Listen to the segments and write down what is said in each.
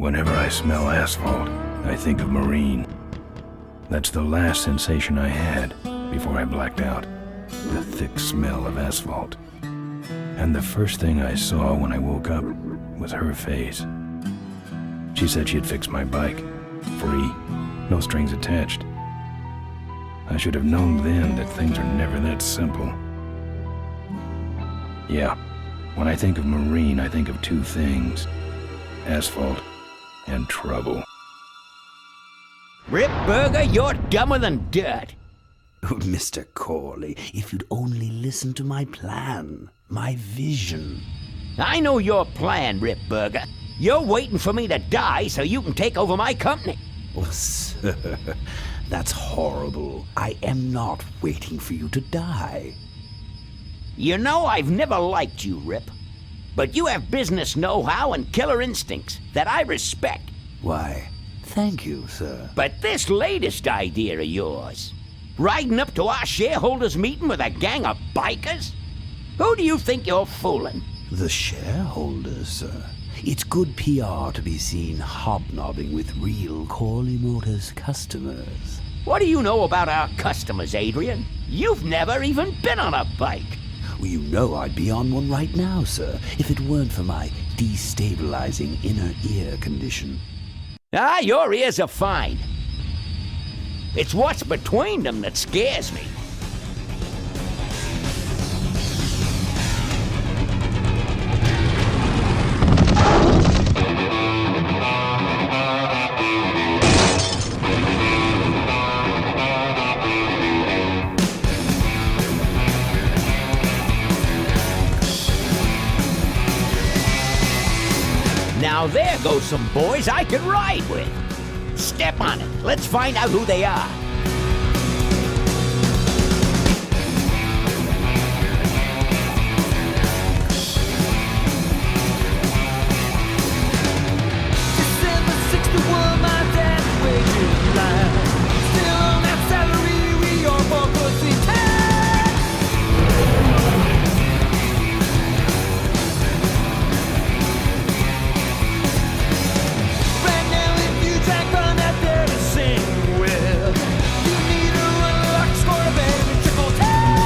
Whenever I smell asphalt, I think of Marine. That's the last sensation I had before I blacked out. The thick smell of asphalt. And the first thing I saw when I woke up was her face. She said she'd fix my bike. Free. No strings attached. I should have known then that things are never that simple. Yeah, when I think of Marine, I think of two things. Asphalt and trouble. Rip Burger, you're dumber than dirt. Oh, Mr. Corley, if you'd only listen to my plan, my vision. I know your plan, Rip Burger. You're waiting for me to die so you can take over my company. Oh, sir, that's horrible. I am not waiting for you to die. You know I've never liked you, Rip. But you have business know-how and killer instincts that I respect. Why, thank you, sir. But this latest idea of yours, riding up to our shareholders' meeting with a gang of bikers? Who do you think you're fooling? The shareholders, sir. It's good PR to be seen hobnobbing with real Corley Motors customers. What do you know about our customers, Adrian? You've never even been on a bike. Well, you know I'd be on one right now, sir, if it weren't for my destabilizing inner ear condition. Ah, your ears are fine. It's what's between them that scares me. Now there goes some boys I could ride with. Step on it. Let's find out who they are. December 61, my dad wages life. Still on that salary, we all bought pussy time. Right now, if you track on that there to sing with, you need a run lock, score a bed, and a triple tail.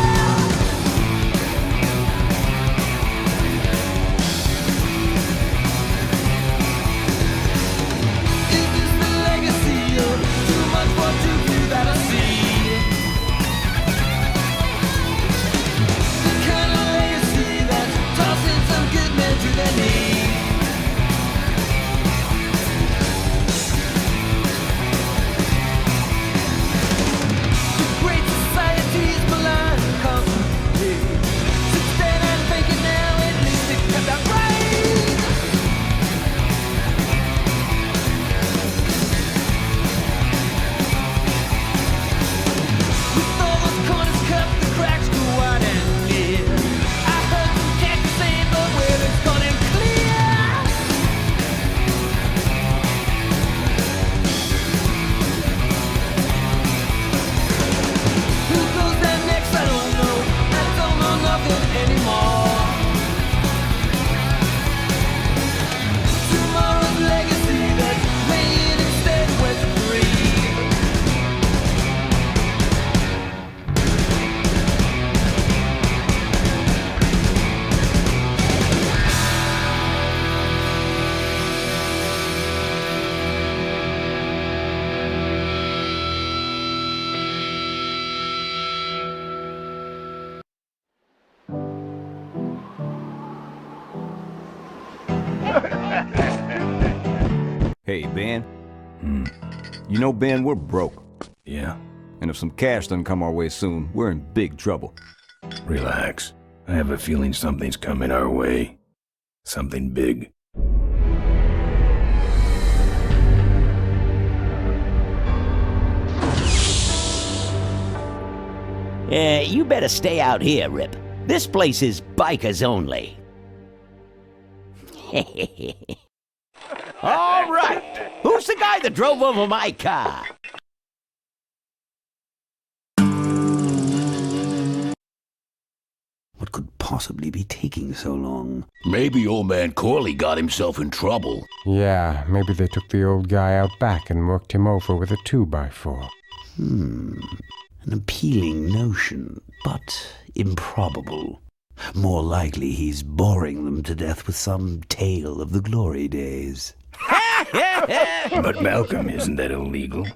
Is this the legacy of too much for too few that I see? The kind of legacy that's tossing some good men to their knees. Great society's blind constantly. Since then I'm thinking now at least it got that right. With all those corners cut, the cracks go wide and near. I heard some cats saying the weather's gone and clear. Who goes down next? I don't know. I don't know nothing anymore. Tomorrow's legacy that's laying instead with free. Hey, Ben. You know, Ben, we're broke. Yeah? And if some cash doesn't come our way soon, we're in big trouble. Relax. I have a feeling something's coming our way. Something big. You better stay out here, Rip. This place is bikers only. All right. Who's the guy that drove over my car? What could possibly possibly be taking so long? Maybe old man Corley got himself in trouble. Yeah, maybe they took the old guy out back and worked him over with a 2x4. An appealing notion, but improbable. More likely he's boring them to death with some tale of the glory days. But Malcolm, isn't that illegal?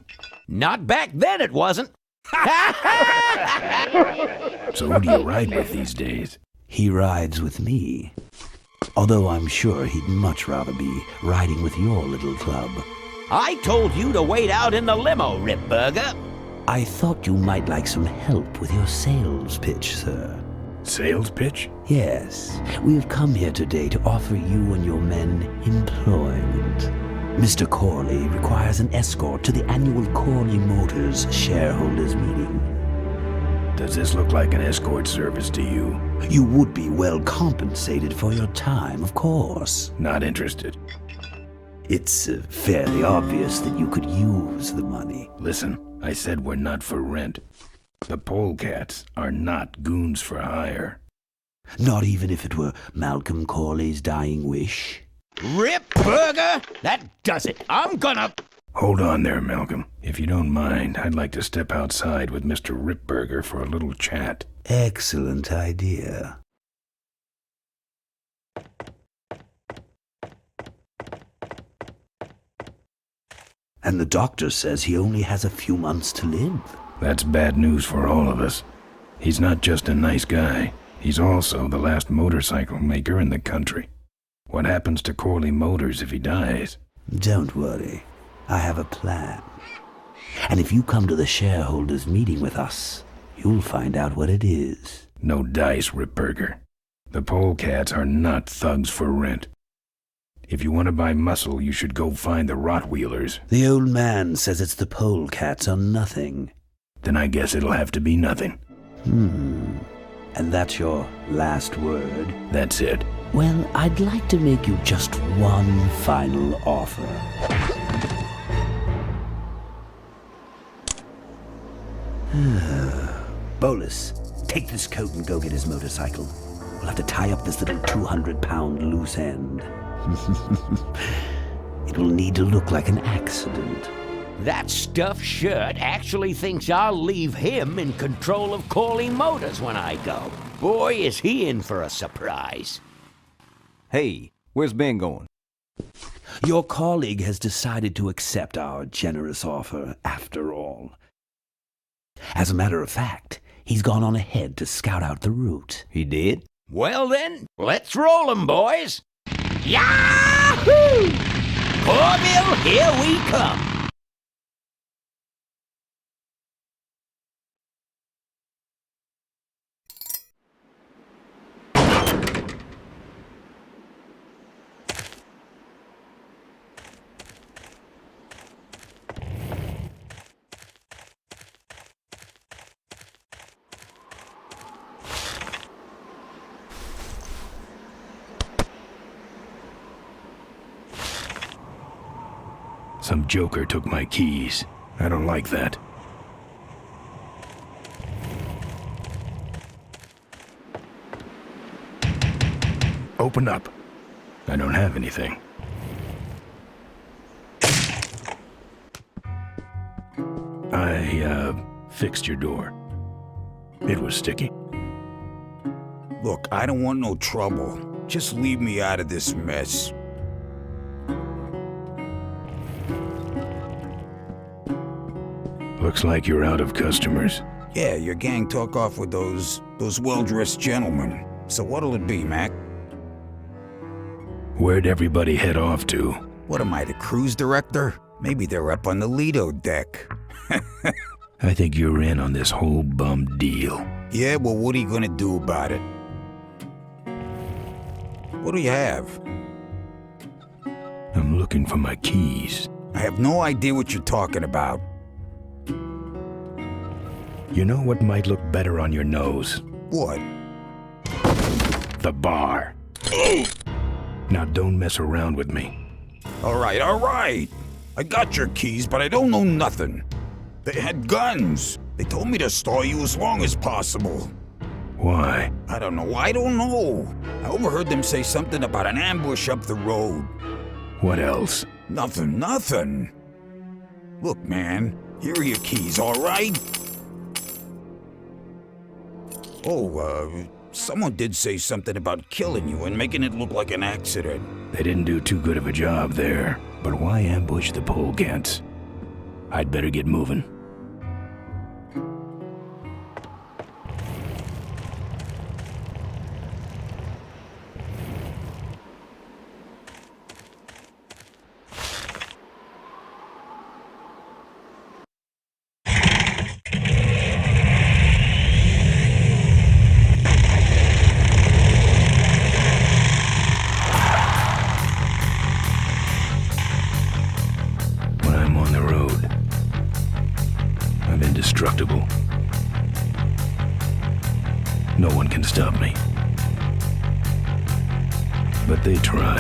Not back then, it wasn't. So who do you ride with these days? He rides with me. Although I'm sure he'd much rather be riding with your little club. I told you to wait out in the limo, Ripburger. I thought you might like some help with your sales pitch, sir. Sales pitch? Yes, we have come here today to offer you and your men employment. Mr. Corley requires an escort to the annual Corley Motors shareholders meeting. Does this look like an escort service to you? You would be well compensated for your time, of course. Not interested. It's fairly obvious that you could use the money. Listen, I said we're not for rent. The polecats are not goons for hire. Not even if it were Malcolm Corley's dying wish. Ripburger, that does it. I'm gonna... Hold on there, Malcolm. If you don't mind, I'd like to step outside with Mr. Ripburger for a little chat. Excellent idea. And the doctor says he only has a few months to live. That's bad news for all of us. He's not just a nice guy. He's also the last motorcycle maker in the country. What happens to Corley Motors if he dies? Don't worry. I have a plan. And if you come to the shareholders' meeting with us, you'll find out what it is. No dice, Ripburger. The polecats are not thugs for rent. If you want to buy muscle, you should go find the Rottweilers. The old man says it's the polecats or nothing. Then I guess it'll have to be nothing. And that's your last word? That's it. Well, I'd like to make you just one final offer. Bolus, take this coat and go get his motorcycle. We'll have to tie up this little 200-pound loose end. It will need to look like an accident. That stuffed shirt actually thinks I'll leave him in control of Corley Motors when I go. Boy, is he in for a surprise. Hey, where's Ben going? Your colleague has decided to accept our generous offer after all. As a matter of fact, he's gone on ahead to scout out the route. He did? Well then, let's roll 'em, boys. Yahoo! Corville, here we come. Some joker took my keys. I don't like that. Open up. I don't have anything. I fixed your door. It was sticky. Look, I don't want no trouble. Just leave me out of this mess. Looks like you're out of customers. Yeah, your gang took off with those well-dressed gentlemen. So what'll it be, Mac? Where'd everybody head off to? What am I, the cruise director? Maybe they're up on the Lido deck. I think you're in on this whole bum deal. Yeah, well, what are you gonna do about it? What do you have? I'm looking for my keys. I have no idea what you're talking about. You know what might look better on your nose? What? The bar. Now don't mess around with me. All right. I got your keys, but I don't know nothing. They had guns. They told me to stall you as long as possible. Why? I don't know. I overheard them say something about an ambush up the road. What else? Nothing. Look, man, here are your keys, all right? Oh, someone did say something about killing you and making it look like an accident. They didn't do too good of a job there. But why ambush the polecats? I'd better get moving. Indestructible. No one can stop me. But they try.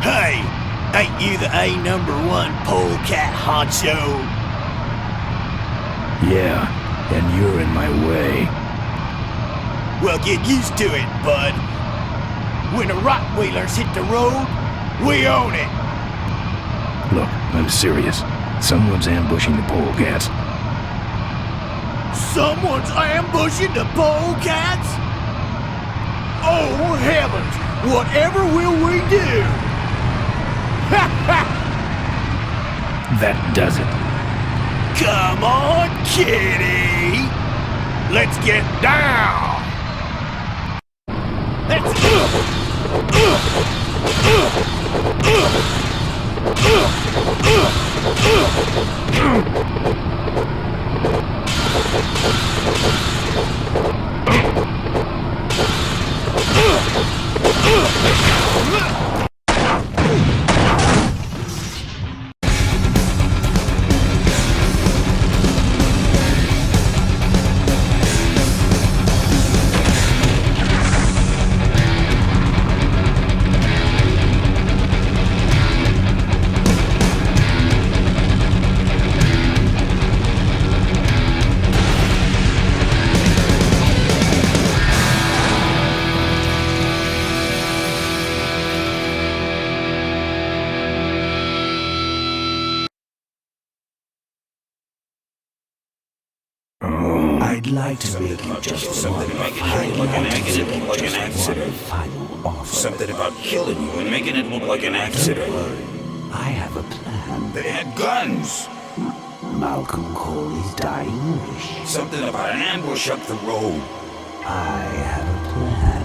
Hey! Ain't you the A#1 polecat honcho? Yeah, and you're in my way. Well, get used to it, bud. When the Rottweilers hit the road, we own it! Look, I'm serious. Someone's ambushing the polecats. Someone's ambushing the polecats? Oh, heavens! Whatever will we do? Ha ha! That does it. Come on, kitty! Let's get down! I'd like to make you just one final offer. Something about killing you and making it look like an accident. I have a plan. They had guns. Malcolm Corley's dying wish. Something about an ambush up the road. I have a plan.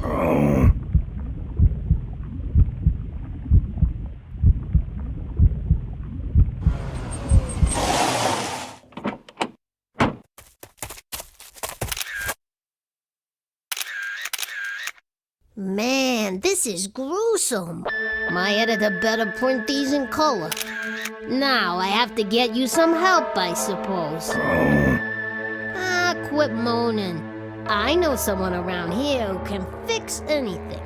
Oh. Man, this is gruesome. My editor better print these in color. Now I have to get you some help, I suppose. Ah, quit moaning. I know someone around here who can fix anything.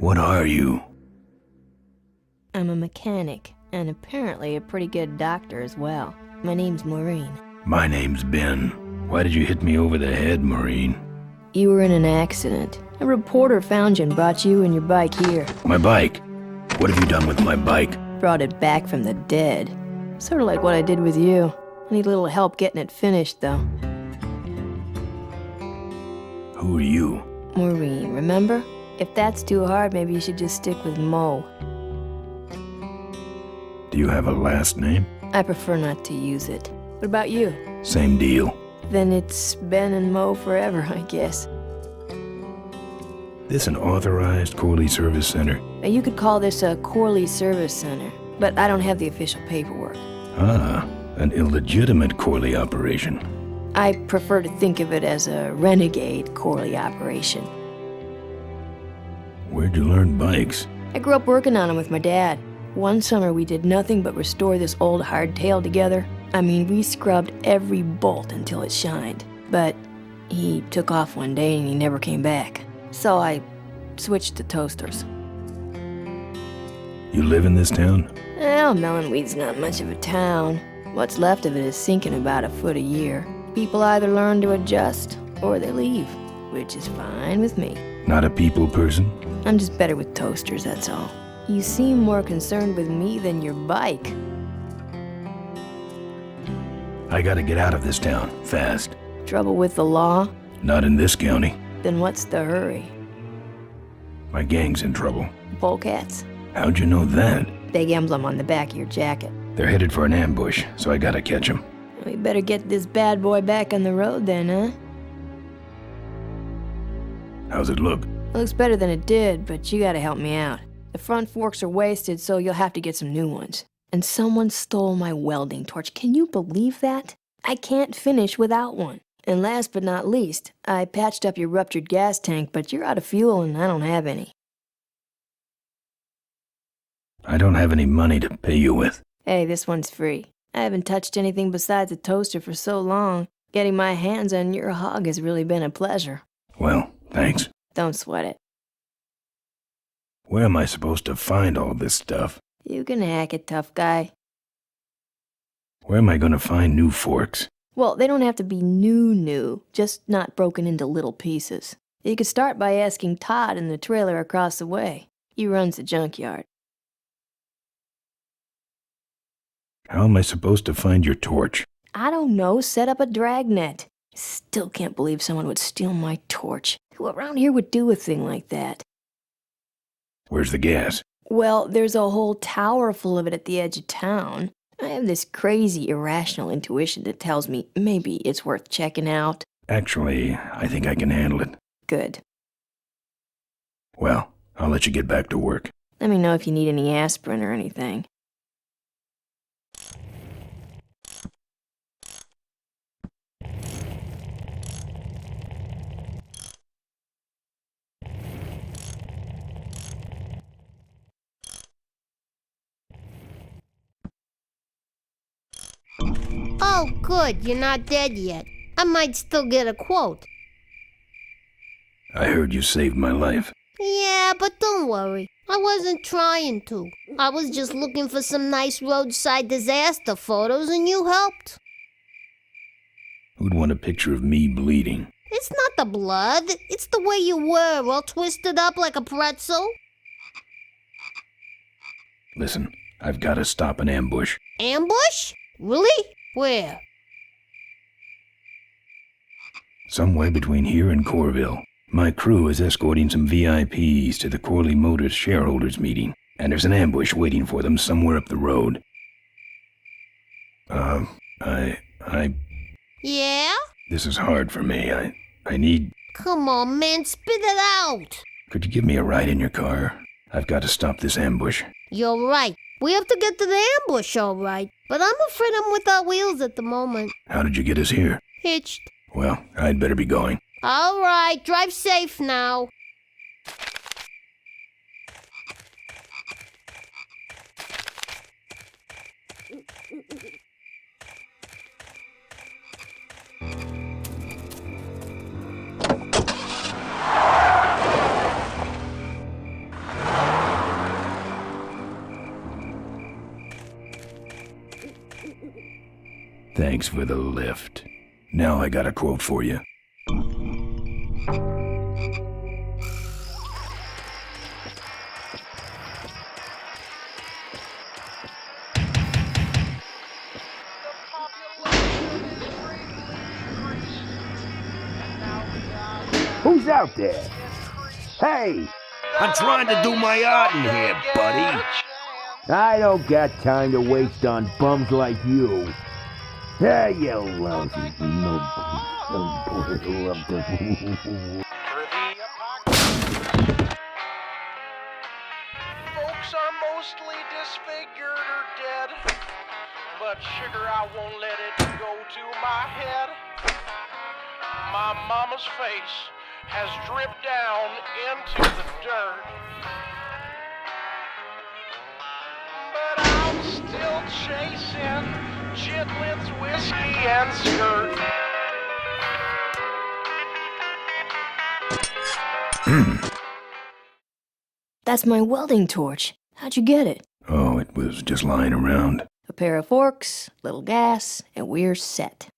What are you? I'm a mechanic, and apparently a pretty good doctor as well. My name's Maureen. My name's Ben. Why did you hit me over the head, Maureen? You were in an accident. A reporter found you and brought you and your bike here. My bike? What have you done with my bike? Brought it back from the dead. Sort of like what I did with you. I need a little help getting it finished, though. Who are you? Maureen, remember? If that's too hard, maybe you should just stick with Mo. Do you have a last name? I prefer not to use it. What about you? Same deal. Then it's Ben and Mo forever, I guess. This an authorized Corley Service Center? You could call this a Corley Service Center, but I don't have the official paperwork. Ah, an illegitimate Corley operation. I prefer to think of it as a renegade Corley operation. Where'd you learn bikes? I grew up working on them with my dad. One summer we did nothing but restore this old hardtail together. I mean, we scrubbed every bolt until it shined. But he took off one day and he never came back. So I switched to toasters. You live in this town? Well, Melonweed's not much of a town. What's left of it is sinking about a foot a year. People either learn to adjust or they leave, which is fine with me. Not a people person? I'm just better with toasters, that's all. You seem more concerned with me than your bike. I gotta get out of this town, fast. Trouble with the law? Not in this county. Then what's the hurry? My gang's in trouble. Polecats? How'd you know that? Big emblem on the back of your jacket. They're headed for an ambush, so I gotta catch them. We better get this bad boy back on the road then, huh? How's it look? Looks better than it did, but you gotta help me out. The front forks are wasted, so you'll have to get some new ones. And someone stole my welding torch. Can you believe that? I can't finish without one. And last but not least, I patched up your ruptured gas tank, but you're out of fuel and I don't have any. I don't have any money to pay you with. Hey, this one's free. I haven't touched anything besides a toaster for so long. Getting my hands on your hog has really been a pleasure. Well, thanks. Don't sweat it. Where am I supposed to find all this stuff? You can hack it, tough guy. Where am I gonna find new forks? Well, they don't have to be new, just not broken into little pieces. You could start by asking Todd in the trailer across the way. He runs the junkyard. How am I supposed to find your torch? I don't know, set up a dragnet. Still can't believe someone would steal my torch. Who around here would do a thing like that? Where's the gas? Well, there's a whole tower full of it at the edge of town. I have this crazy, irrational intuition that tells me maybe it's worth checking out. Actually, I think I can handle it. Good. Well, I'll let you get back to work. Let me know if you need any aspirin or anything. Oh, good, you're not dead yet. I might still get a quote. I heard you saved my life. Yeah, but don't worry. I wasn't trying to. I was just looking for some nice roadside disaster photos and you helped. Who'd want a picture of me bleeding? It's not the blood. It's the way you were, all twisted up like a pretzel. Listen, I've gotta stop an ambush. Ambush? Really? Where? Somewhere between here and Corville. My crew is escorting some VIPs to the Corley Motors shareholders meeting, and there's an ambush waiting for them somewhere up the road. Yeah? This is hard for me. I need... Come on, man, spit it out. Could you give me a ride in your car? I've got to stop this ambush. You're right. We have to get to the ambush, all right. But I'm afraid I'm without wheels at the moment. How did you get us here? Hitched. Well, I'd better be going. All right, drive safe now. Thanks for the lift. Now I got a quote for you. Who's out there? Hey! I'm trying to do my art in here, buddy. I don't got time to waste on bums like you. Hey, you lousy Folks are mostly disfigured or dead, but sugar, I won't let it go to my head. My mama's face has dripped down into the dirt, but I'm still chasing chitlins, whiskey, and skirt. That's my welding torch. How'd you get it? Oh, it was just lying around. A pair of forks, little gas, and we're set.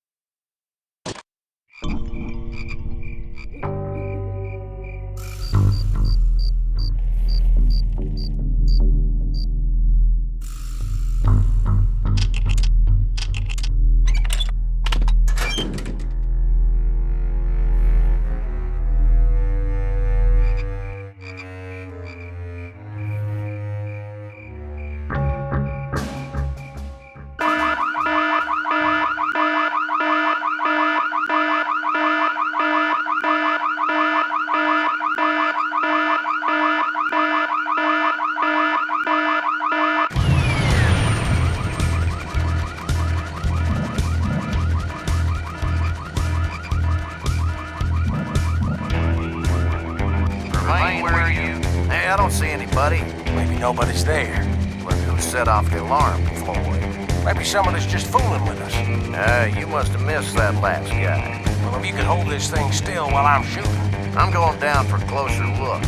I don't see anybody. Maybe nobody's there. Look who set off the alarm, Floyd. Maybe someone is just fooling with us. You must have missed that last guy. Well, if you could hold this thing still while I'm shooting. I'm going down for a closer look.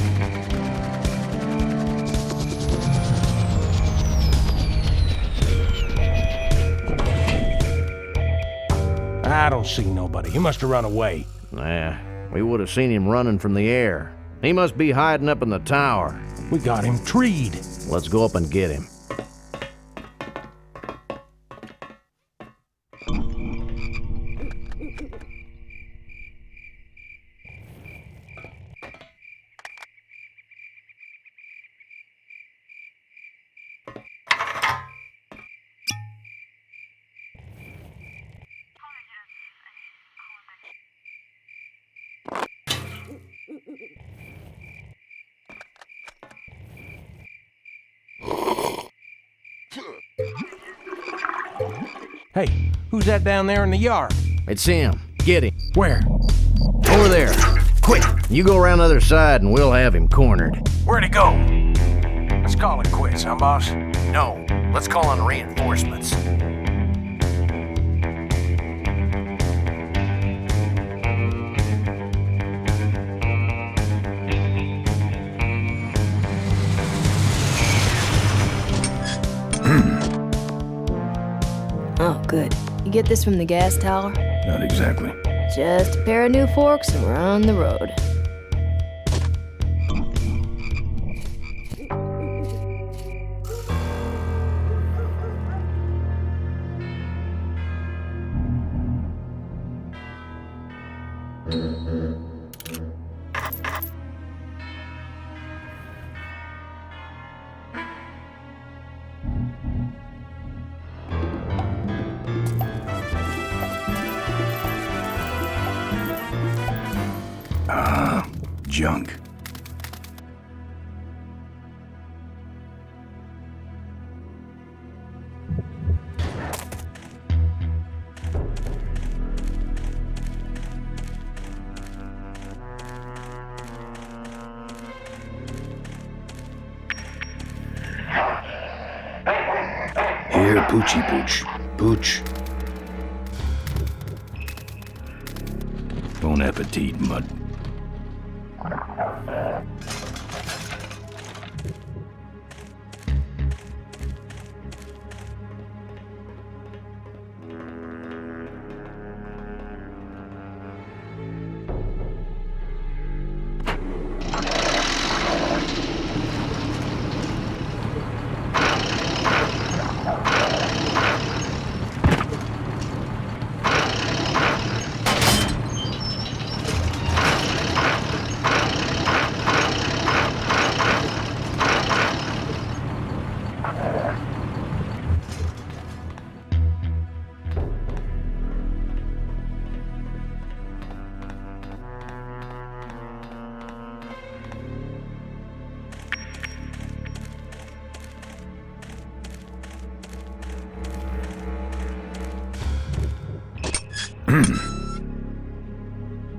I don't see nobody. He must have run away. Nah, we would have seen him running from the air. He must be hiding up in the tower. We got him treed. Let's go up and get him. Hey, who's that down there in the yard? It's him. Get him. Where? Over there. Quick! You go around the other side and we'll have him cornered. Where'd he go? Let's call it quits, huh, boss? No, let's call in reinforcements. Oh, good. You get this from the gas tower? Not exactly. Just a pair of new forks and we're on the road. Junk. Here, Poochie Pooch. Pooch. Bon appetit, mud.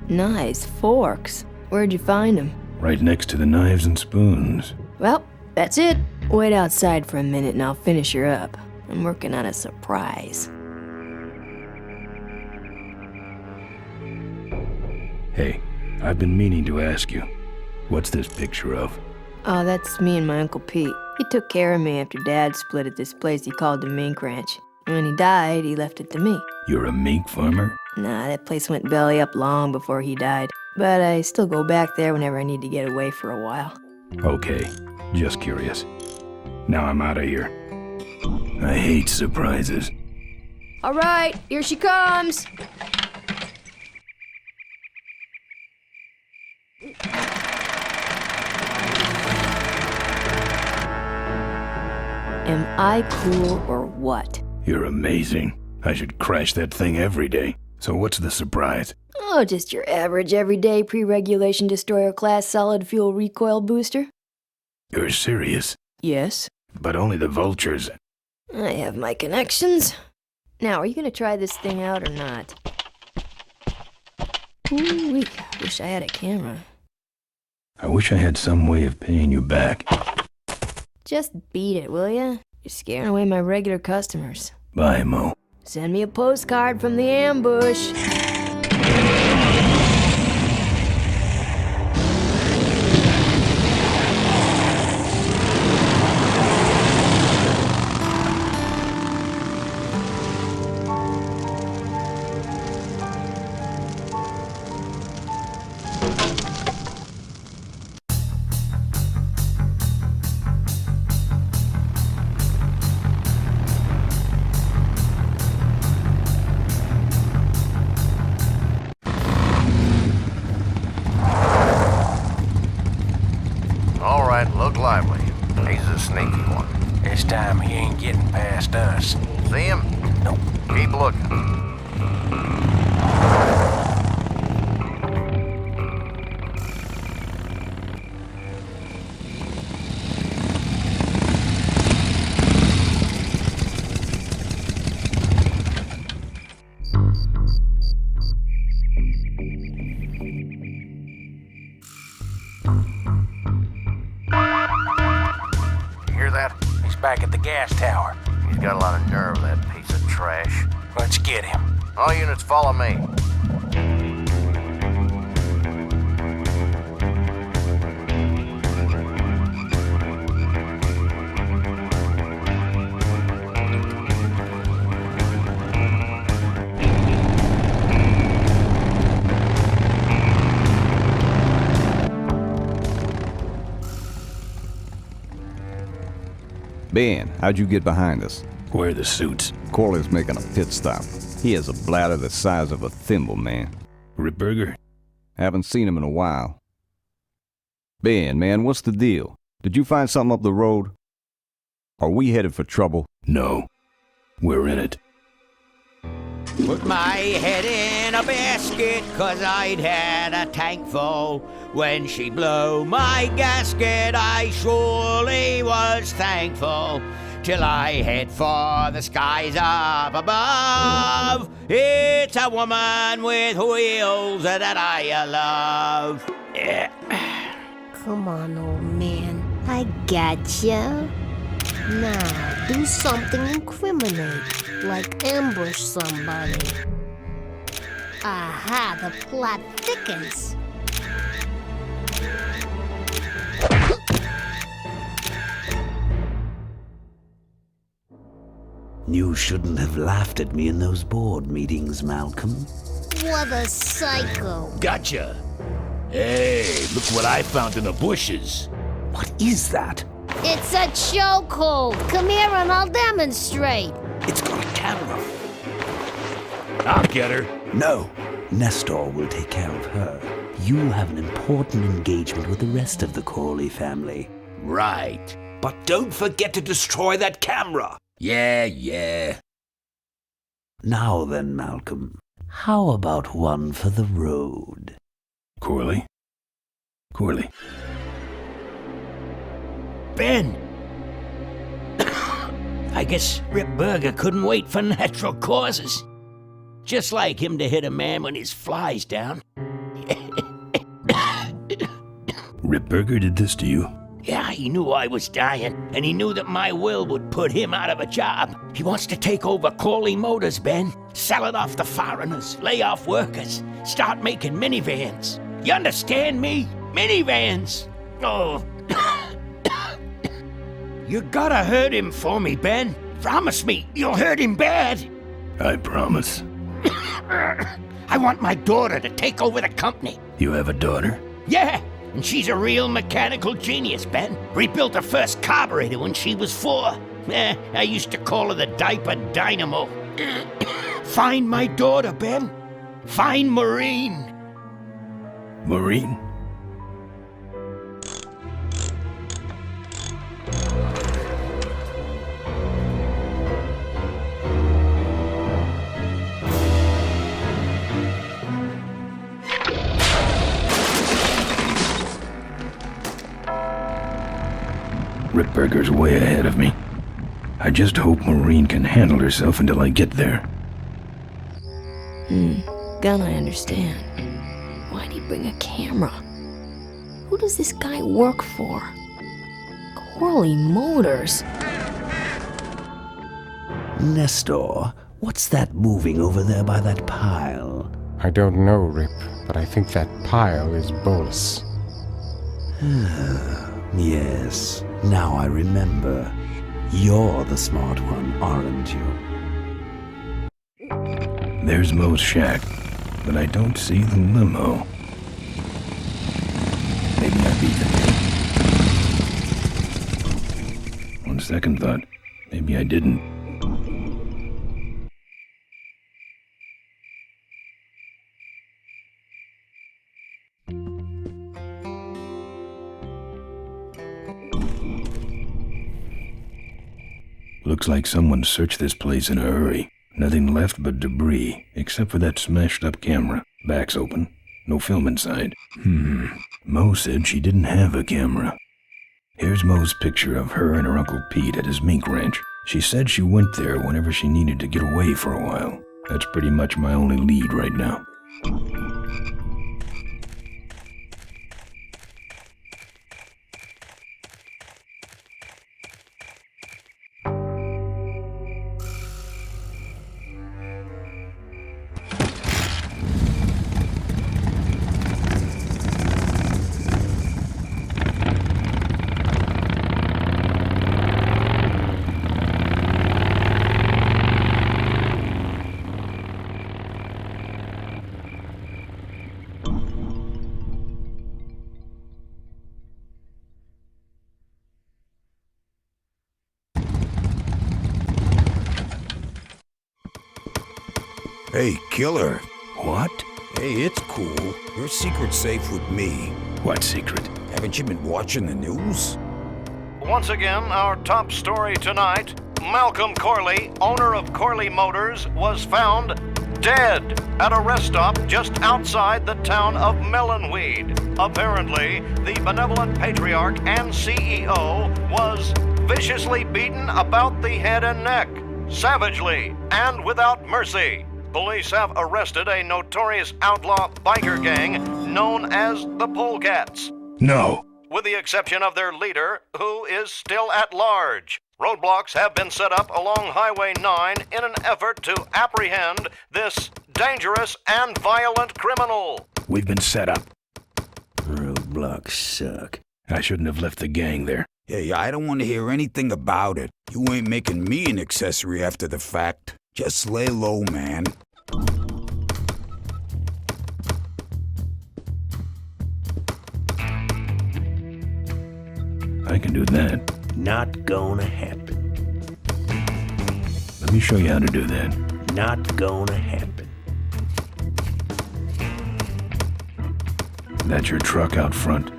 Nice forks. Where'd you find them? Right next to the knives and spoons. Well, that's it. Wait outside for a minute and I'll finish her up. I'm working on a surprise. Hey, I've been meaning to ask you, what's this picture of? Oh, that's me and my Uncle Pete. He took care of me after Dad split at this place he called the Mink Ranch. When he died, he left it to me. You're a mink farmer? Nah, that place went belly up long before he died. But I still go back there whenever I need to get away for a while. Okay, just curious. Now I'm out of here. I hate surprises. All right, here she comes. Am I cool or what? You're amazing. I should crash that thing every day. So what's the surprise? Oh, just your average everyday pre-regulation destroyer class solid fuel recoil booster. You're serious? Yes. But only the vultures. I have my connections. Now, are you gonna try this thing out or not? Ooh, wish I had a camera. I wish I had some way of paying you back. Just beat it, will ya? You're scaring away my regular customers. Bye, Mo. Send me a postcard from the ambush. Look lively. He's a sneaky one. This time he ain't getting past us. See him? Nope. Keep looking. Back at the gas tower. He's got a lot of nerve, that piece of trash. Let's get him. All units follow me. Ben, how'd you get behind us? Where are the suits? Corley's making a pit stop. He has a bladder the size of a thimble, man. Ripburger? Haven't seen him in a while. Ben, man, what's the deal? Did you find something up the road? Are we headed for trouble? No. We're in it. Put my head in a basket, 'cause I'd had a tank full. When she blew my gasket, I surely was thankful. Till I head for the skies up above. It's a woman with wheels that I love. Yeah. Come on, old man. I gotcha. Now, do something incriminating, like ambush somebody. Aha, the plot thickens. You shouldn't have laughed at me in those board meetings, Malcolm. What a psycho. Gotcha. Hey, look what I found in the bushes. What is that? It's a chokehold. Come here and I'll demonstrate. It's got a camera. I'll get her. No. Nestor will take care of her. You have an important engagement with the rest of the Corley family. Right. But don't forget to destroy that camera. Yeah. Now then, Malcolm, how about one for the road? Corley? Ben! I guess Rip Burger couldn't wait for natural causes. Just like him to hit a man when his fly's down. Ripburger did this to you? Yeah, he knew I was dying, and he knew that my will would put him out of a job. He wants to take over Corley Motors, Ben. Sell it off to foreigners, lay off workers, start making minivans. You understand me? Minivans! Oh. You gotta hurt him for me, Ben. Promise me you'll hurt him bad. I promise. I want my daughter to take over the company. You have a daughter? Yeah, and she's a real mechanical genius, Ben. Rebuilt her first carburetor when she was 4. I used to call her the diaper dynamo. Find my daughter, Ben. Find Maureen. Maureen? Ripburger's way ahead of me. I just hope Maureen can handle herself until I get there. Gun, I understand. Why'd he bring a camera? Who does this guy work for? Corley Motors. Nestor, what's that moving over there by that pile? I don't know, Rip, but I think that pile is Bolus. Yes, now I remember. You're the smart one, aren't you? There's Mo's shack, but I don't see the limo. Maybe I beat it. On second thought, maybe I didn't. Looks like someone searched this place in a hurry. Nothing left but debris, except for that smashed-up camera. Back's open. No film inside. Mo said she didn't have a camera. Here's Mo's picture of her and her Uncle Pete at his mink ranch. She said she went there whenever she needed to get away for a while. That's pretty much my only lead right now. Hey, killer. What? Hey, it's cool. Your secret's safe with me. What secret? Haven't you been watching the news? Once again, our top story tonight, Malcolm Corley, owner of Corley Motors, was found dead at a rest stop just outside the town of Melonweed. Apparently, the benevolent patriarch and CEO was viciously beaten about the head and neck, savagely and without mercy. Police have arrested a notorious outlaw biker gang known as the Polecats. No. With the exception of their leader, who is still at large. Roadblocks have been set up along Highway 9 in an effort to apprehend this dangerous and violent criminal. We've been set up. Roadblocks suck. I shouldn't have left the gang there. Hey, I don't want to hear anything about it. You ain't making me an accessory after the fact. Just lay low, man. I can do that. Not gonna happen. Let me show you how to do that. Not gonna happen. That's your truck out front.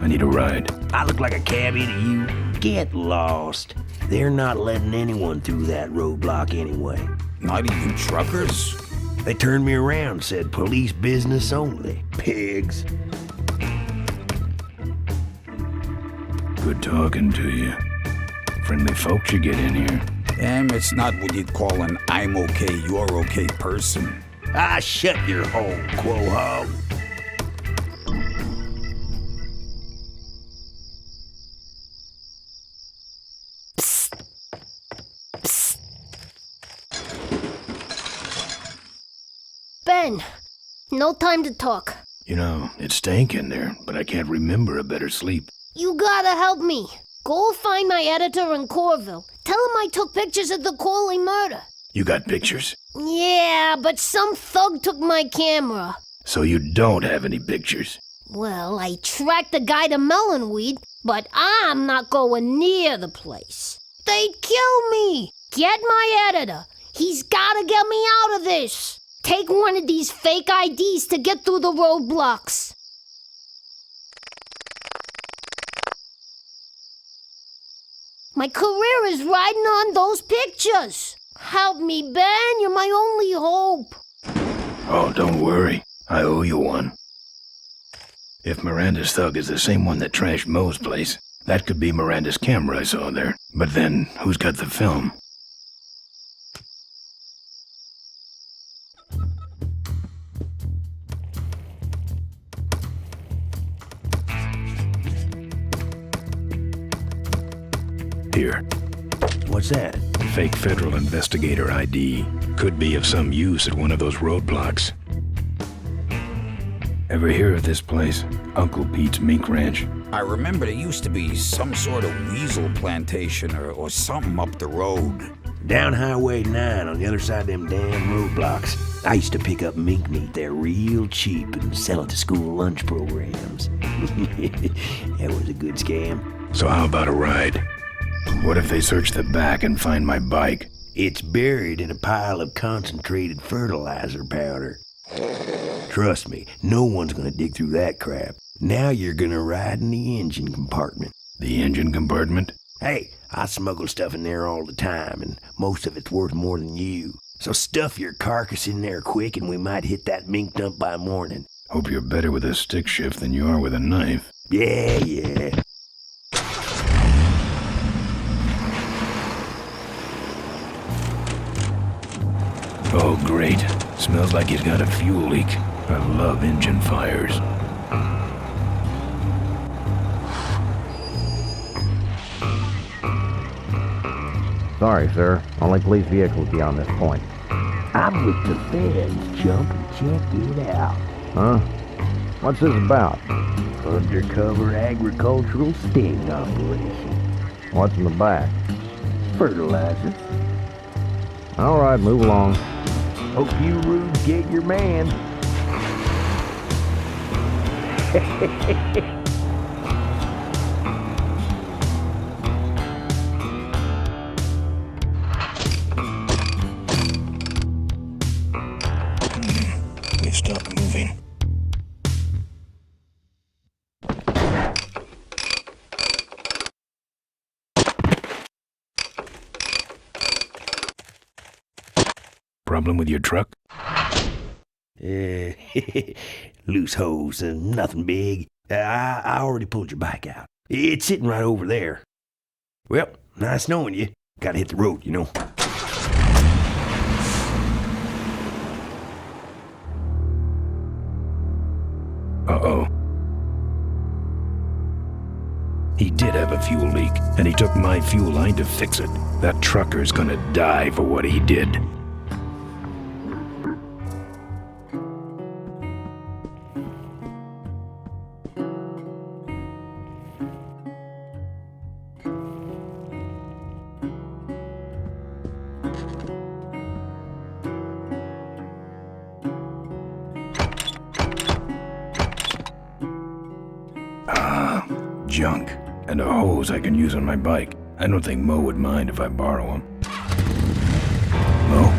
I need a ride. I look like a cabbie to you? Get lost. They're not letting anyone through that roadblock anyway. Not even truckers? They turned me around, said police business only. Pigs. Good talking to you. Friendly folks you get in here. Damn, it's not what you'd call an I'm okay, you're okay person. Ah, shut your hole, Quahog. Ben. No time to talk. You know, it stank in there, but I can't remember a better sleep. You gotta help me. Go find my editor in Corville. Tell him I took pictures of the Corley murder. You got pictures? Yeah, but some thug took my camera. So you don't have any pictures? Well, I tracked the guy to Melonweed, but I'm not going near the place. They'd kill me. Get my editor. He's gotta get me out of this. Take one of these fake IDs to get through the roadblocks. My career is riding on those pictures. Help me, Ben. You're my only hope. Oh, don't worry. I owe you one. If Miranda's thug is the same one that trashed Moe's place, that could be Miranda's camera I saw there. But then, who's got the film? Here. What's that? Fake federal investigator ID. Could be of some use at one of those roadblocks. Ever hear of this place? Uncle Pete's Mink Ranch? I remember there used to be some sort of weasel plantation or something up the road. Down Highway 9 on the other side of them damn roadblocks. I used to pick up mink meat there real cheap and sell it to school lunch programs. That was a good scam. So how about a ride? What if they search the back and find my bike? It's buried in a pile of concentrated fertilizer powder. Trust me, no one's gonna dig through that crap. Now you're gonna ride in the engine compartment. The engine compartment? Hey, I smuggle stuff in there all the time, and most of it's worth more than you. So stuff your carcass in there quick, and we might hit that mink dump by morning. Hope you're better with a stick shift than you are with a knife. Yeah. Oh, great. Smells like he's got a fuel leak. I love engine fires. Sorry, sir. Only police vehicles beyond this point. I'm with the feds. Jump and check it out. Huh? What's this about? Undercover agricultural sting operation. What's in the back? Fertilizer. All right, move along. Hope you rudes get your man. They stopped moving. Problem with your truck? Loose hose, nothing big. I already pulled your bike out. It's sitting right over there. Well, nice knowing you. Gotta hit the road, you know. Uh-oh. He did have a fuel leak, and he took my fuel line to fix it. That trucker's gonna die for what he did. Junk. And a hose I can use on my bike. I don't think Mo would mind if I borrow him. Mo?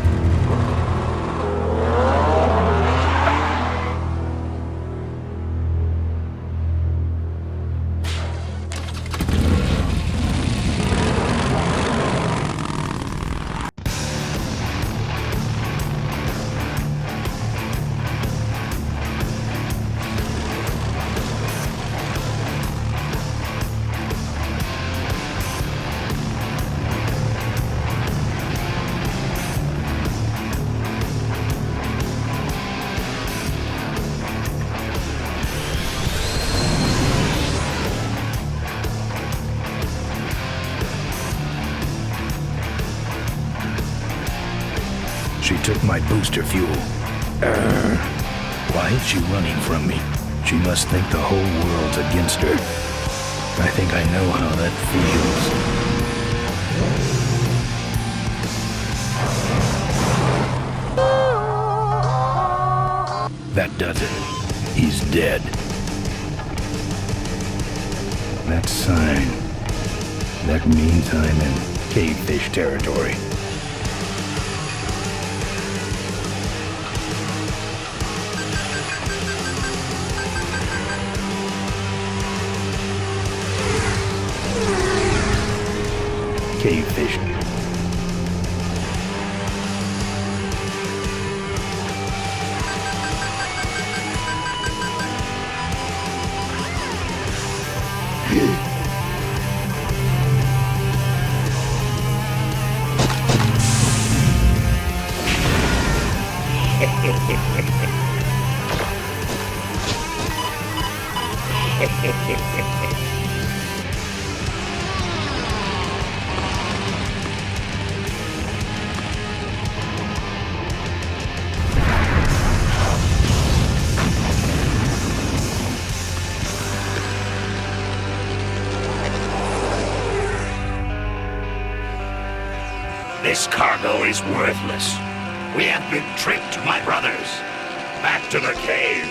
She took my booster fuel. Why is she running from me? She must think the whole world's against her. I think I know how that feels. That does it. He's dead. That sign. That means I'm in cavefish territory. Cavefish. This cargo is worthless. We have been tricked, my brothers. Back to the cave.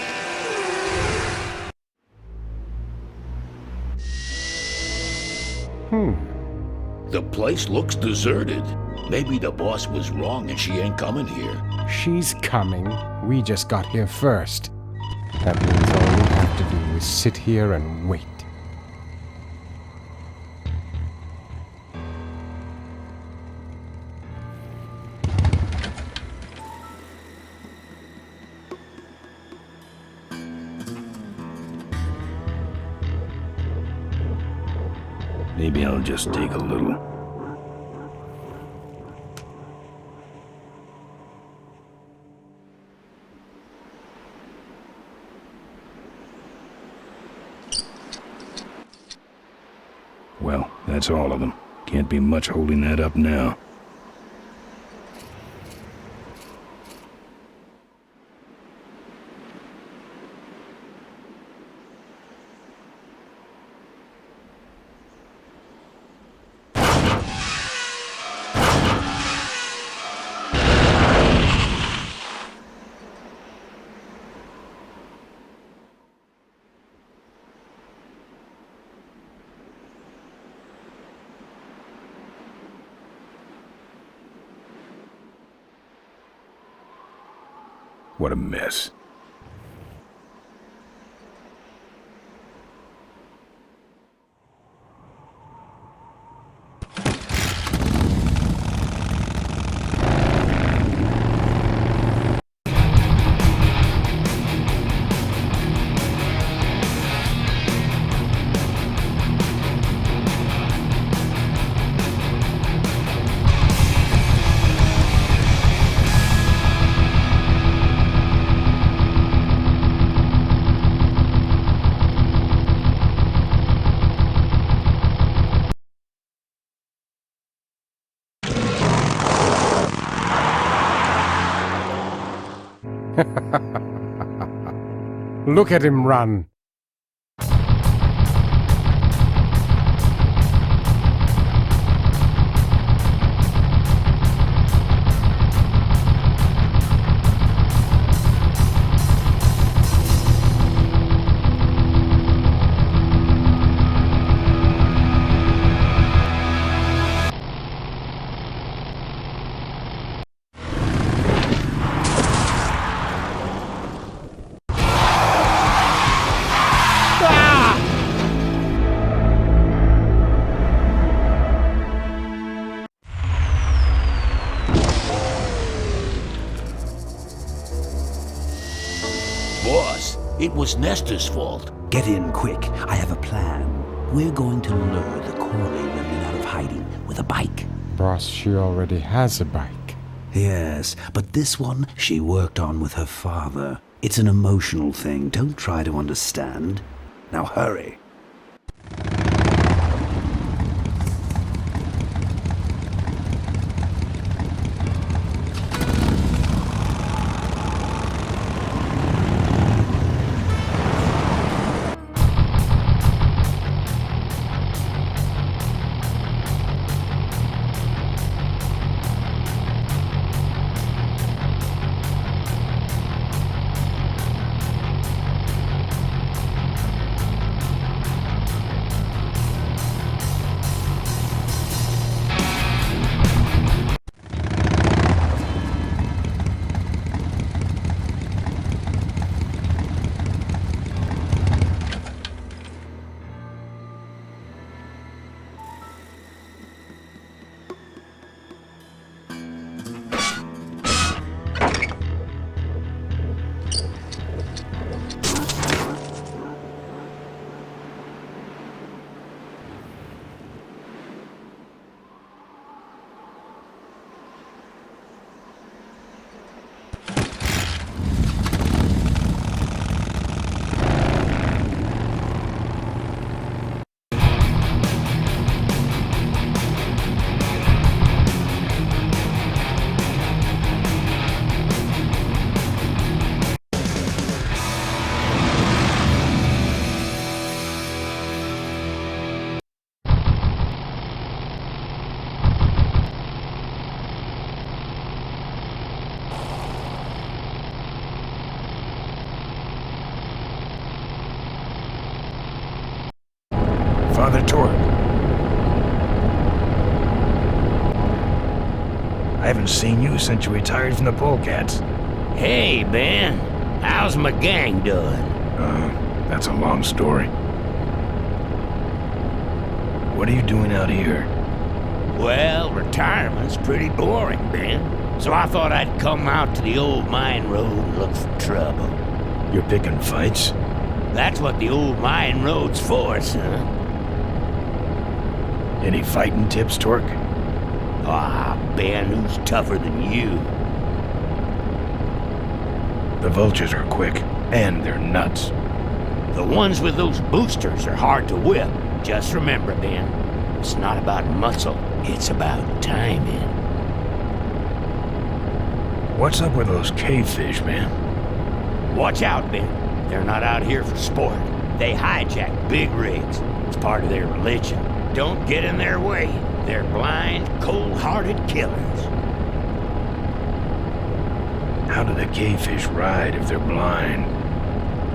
The place looks deserted. Maybe the boss was wrong and she ain't coming here. She's coming. We just got here first. That means all we have to do is sit here and wait. Maybe I'll just take a little. Well, that's all of them. Can't be much holding that up now. What a mess. Look at him run. Boss, it was Nestor's fault. Get in quick. I have a plan. We're going to lure the Corley women out of hiding with a bike. Boss, she already has a bike. Yes, but this one she worked on with her father. It's an emotional thing. Don't try to understand. Now hurry. Father Torque. I haven't seen you since you retired from the Polecats. Hey, Ben. How's my gang doing? That's a long story. What are you doing out here? Well, retirement's pretty boring, Ben. So I thought I'd come out to the old mine road and look for trouble. You're picking fights? That's what the old mine road's for, son. Any fighting tips, Torque? Ah, Ben, who's tougher than you? The vultures are quick, and they're nuts. The ones with those boosters are hard to whip. Just remember, Ben, it's not about muscle, it's about timing. What's up with those cavefish, man? Watch out, Ben. They're not out here for sport. They hijack big rigs. It's part of their religion. Don't get in their way. They're blind, cold-hearted killers. How do the cavefish ride if they're blind?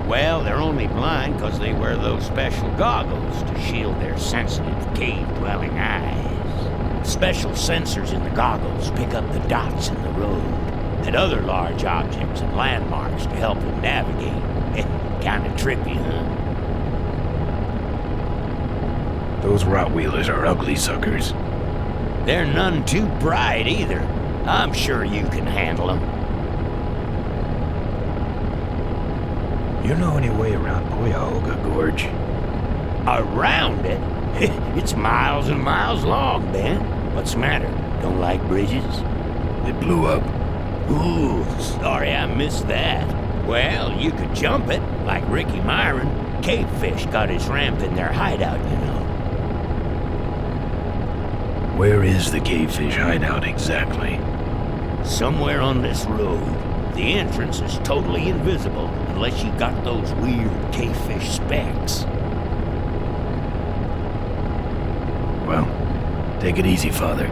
Well, they're only blind because they wear those special goggles to shield their sensitive, cave-dwelling eyes. Special sensors in the goggles pick up the dots in the road and other large objects and landmarks to help them navigate. Kinda trippy, huh? Those Rottweilers are ugly suckers. They're none too bright either. I'm sure you can handle them. You know any way around Cuyahoga Gorge? Around it? It's miles and miles long, Ben. What's the matter? Don't like bridges? It blew up. Ooh, sorry I missed that. Well, you could jump it, like Ricky Myron. Cavefish got his ramp in their hideout, you know. Where is the cavefish hideout exactly? Somewhere on this road. The entrance is totally invisible unless you got those weird cavefish specs. Well, take it easy, Father.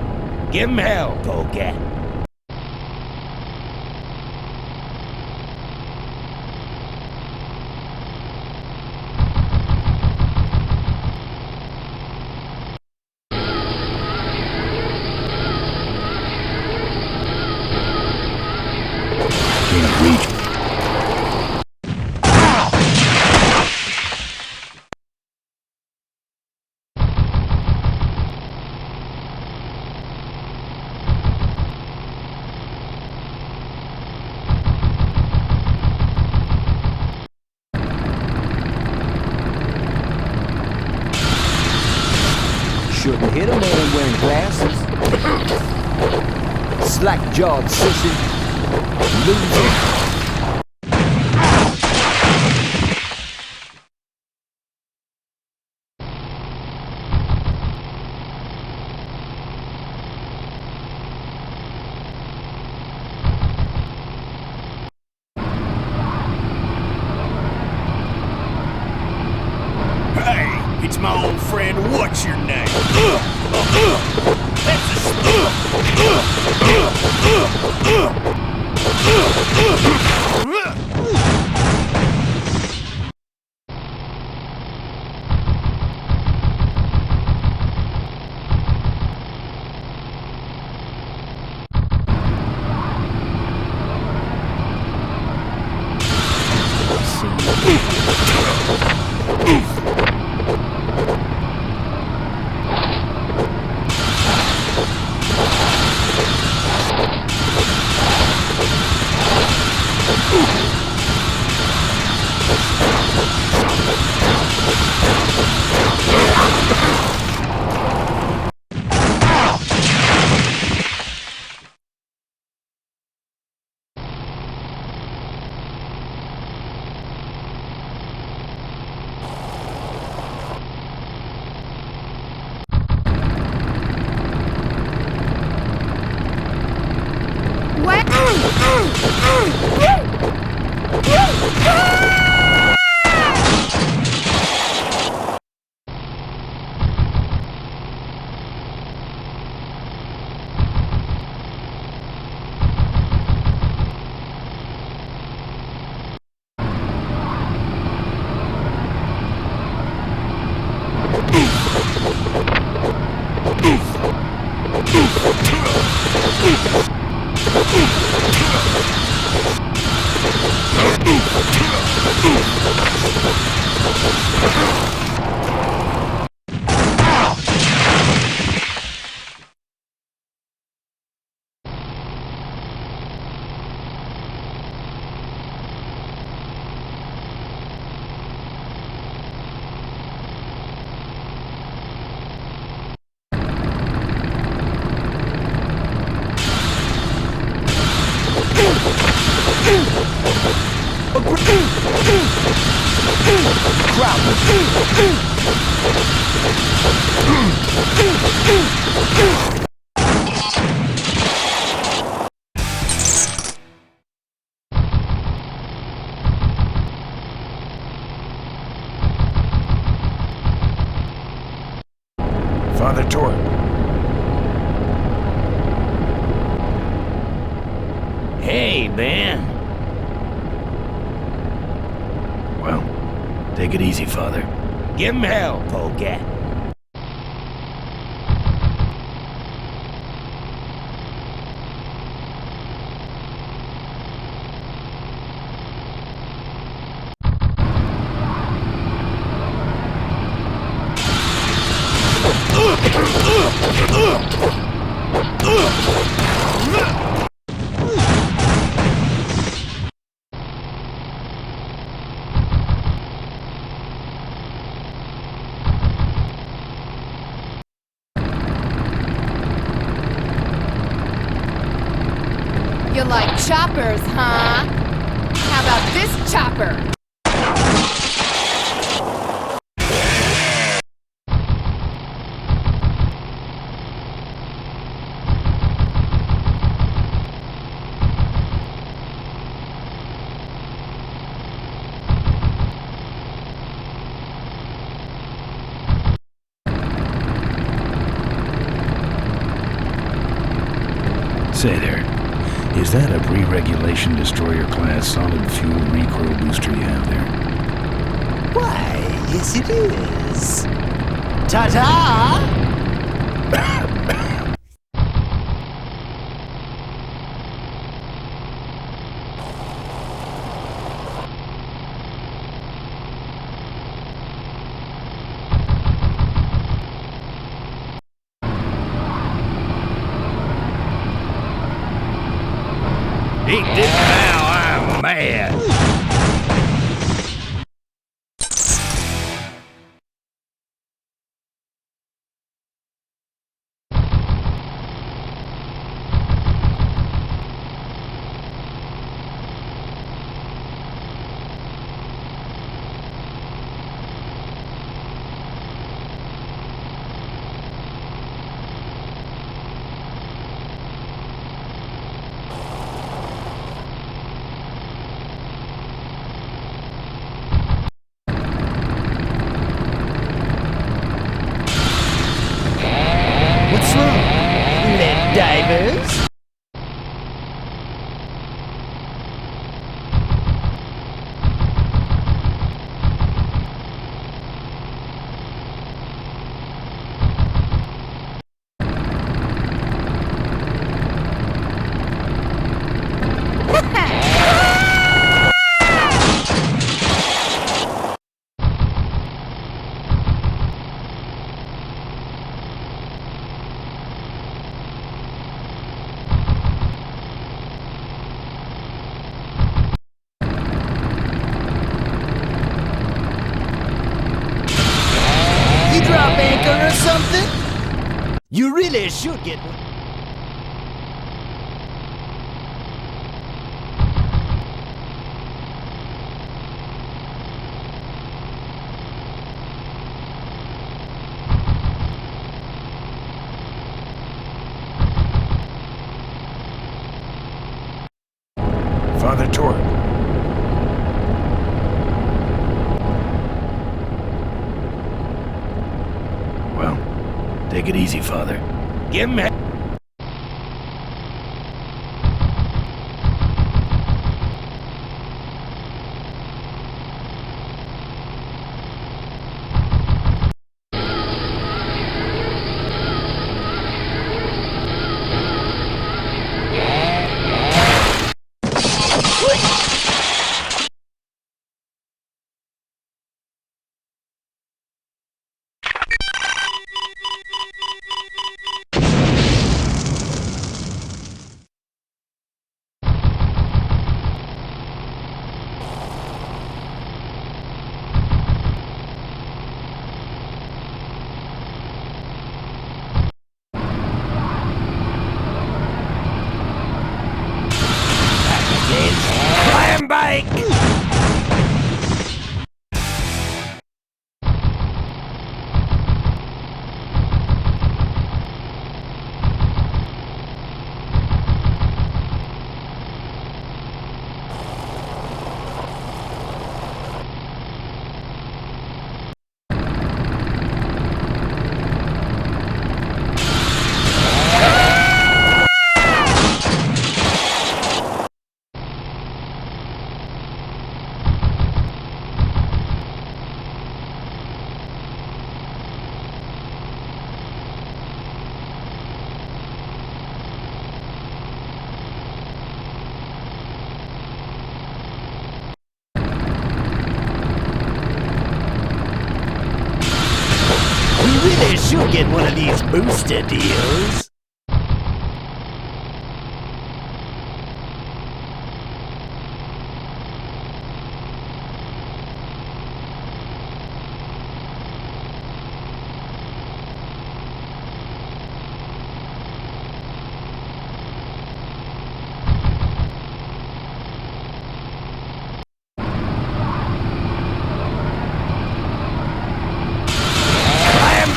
Give him hell, Polecat. Can't reach. Shouldn't hit a man wearing glasses. Slack-jawed sissy. Loser. Hey, it's my old friend. What's your name? That's Father Torp. Hey, Ben. Well, take it easy, Father. Give him hell, Polecat. You like choppers, huh? How about this chopper? Say there, is that a pre-regulation destroyer class solid fuel recoil booster you have there? Why, yes it is. Ta-ta! Eat this now, I'm mad. What's wrong? Lead divers? You drop anchor or something? You really should get one. Father Torp. Well, take it easy, Father. Give him hell. back! We really should get one of these booster deals.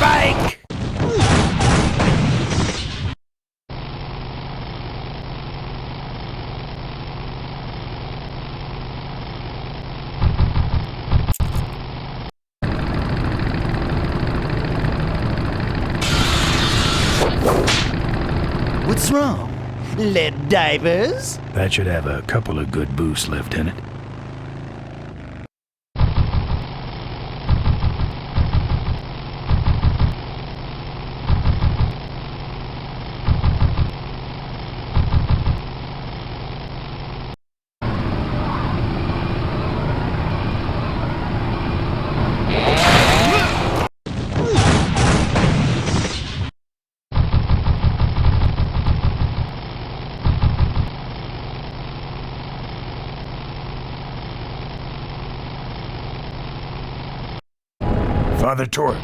Bike! What's wrong? Lead divers? That should have a couple of good boosts left in it. Father Torp.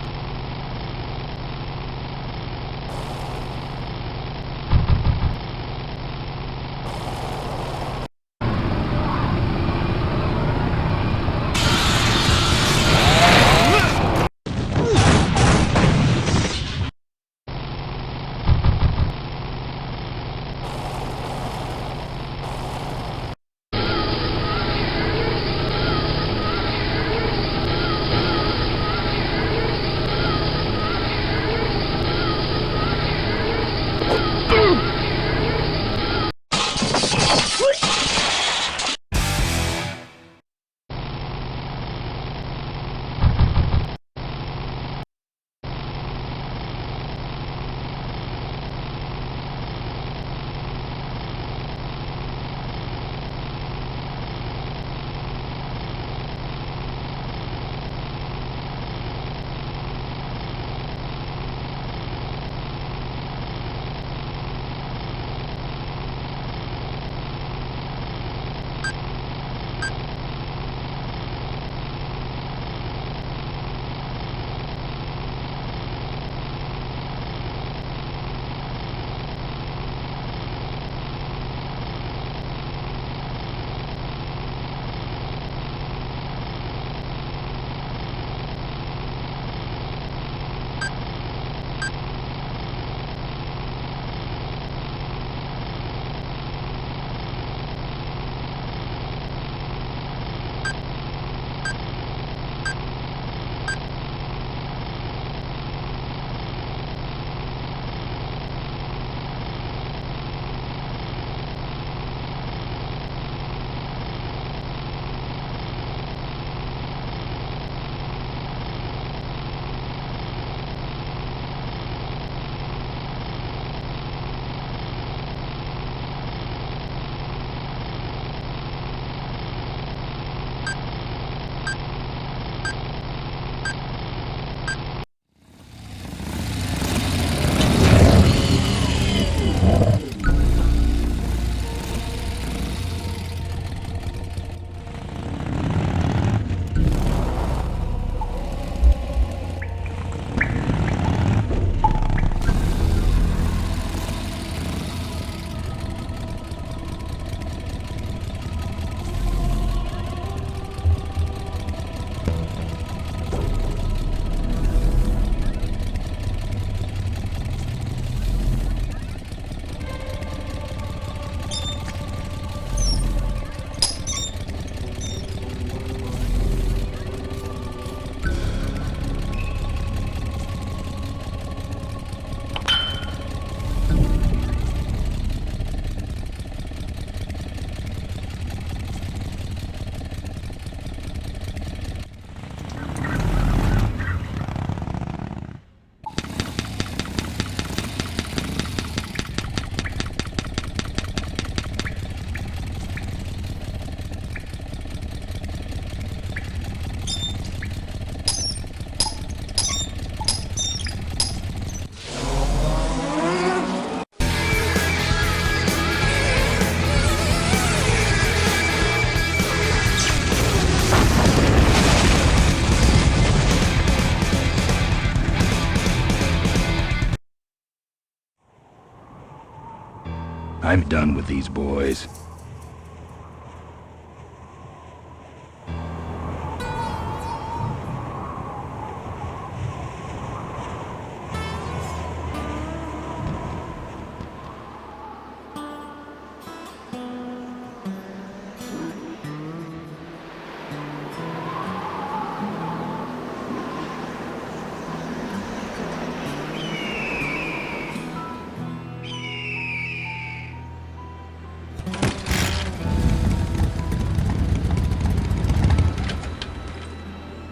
I'm done with these boys.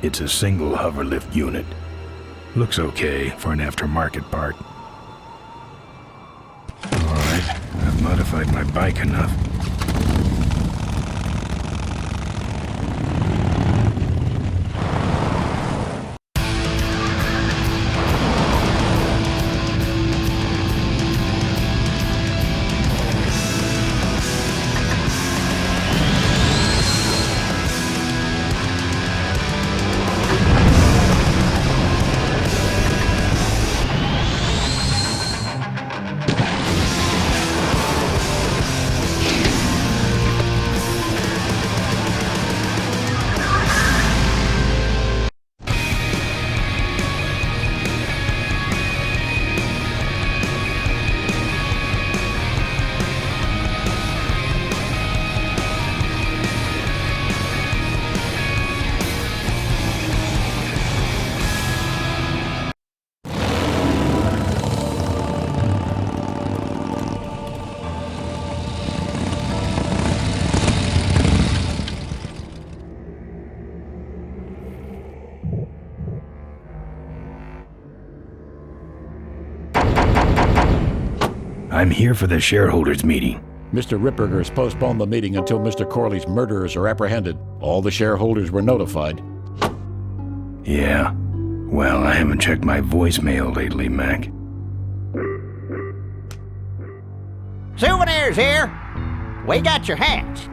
It's a single hoverlift unit. Looks okay for an aftermarket part. Alright, I've modified my bike enough. I'm here for the shareholders meeting. Mr. Ripperger's postponed the meeting until Mr. Corley's murderers are apprehended. All the shareholders were notified. Yeah. Well, I haven't checked my voicemail lately, Mac. Souvenirs here. We got your hats.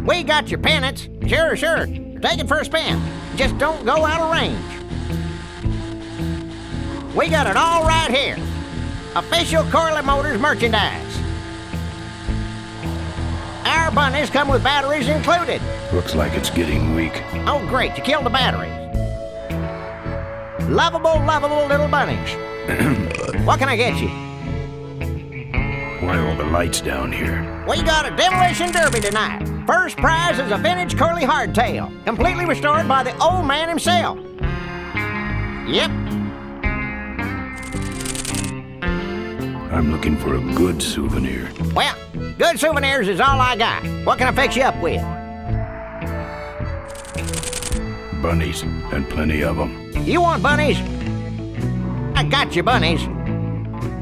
We got your pennants. Sure. Take it for a spin. Just don't go out of range. We got it all right here. Official Corley Motors merchandise. Our bunnies come with batteries included. Looks like it's getting weak. Oh, great, you killed the batteries. Lovable little bunnies. What can I get you? Why all the lights down here? We got a demolition derby tonight. First prize is a vintage Corley hardtail, completely restored by the old man himself. Yep. I'm looking for a good souvenir. Well, good souvenirs is all I got. What can I fix you up with? Bunnies, and plenty of them. You want bunnies? I got your bunnies.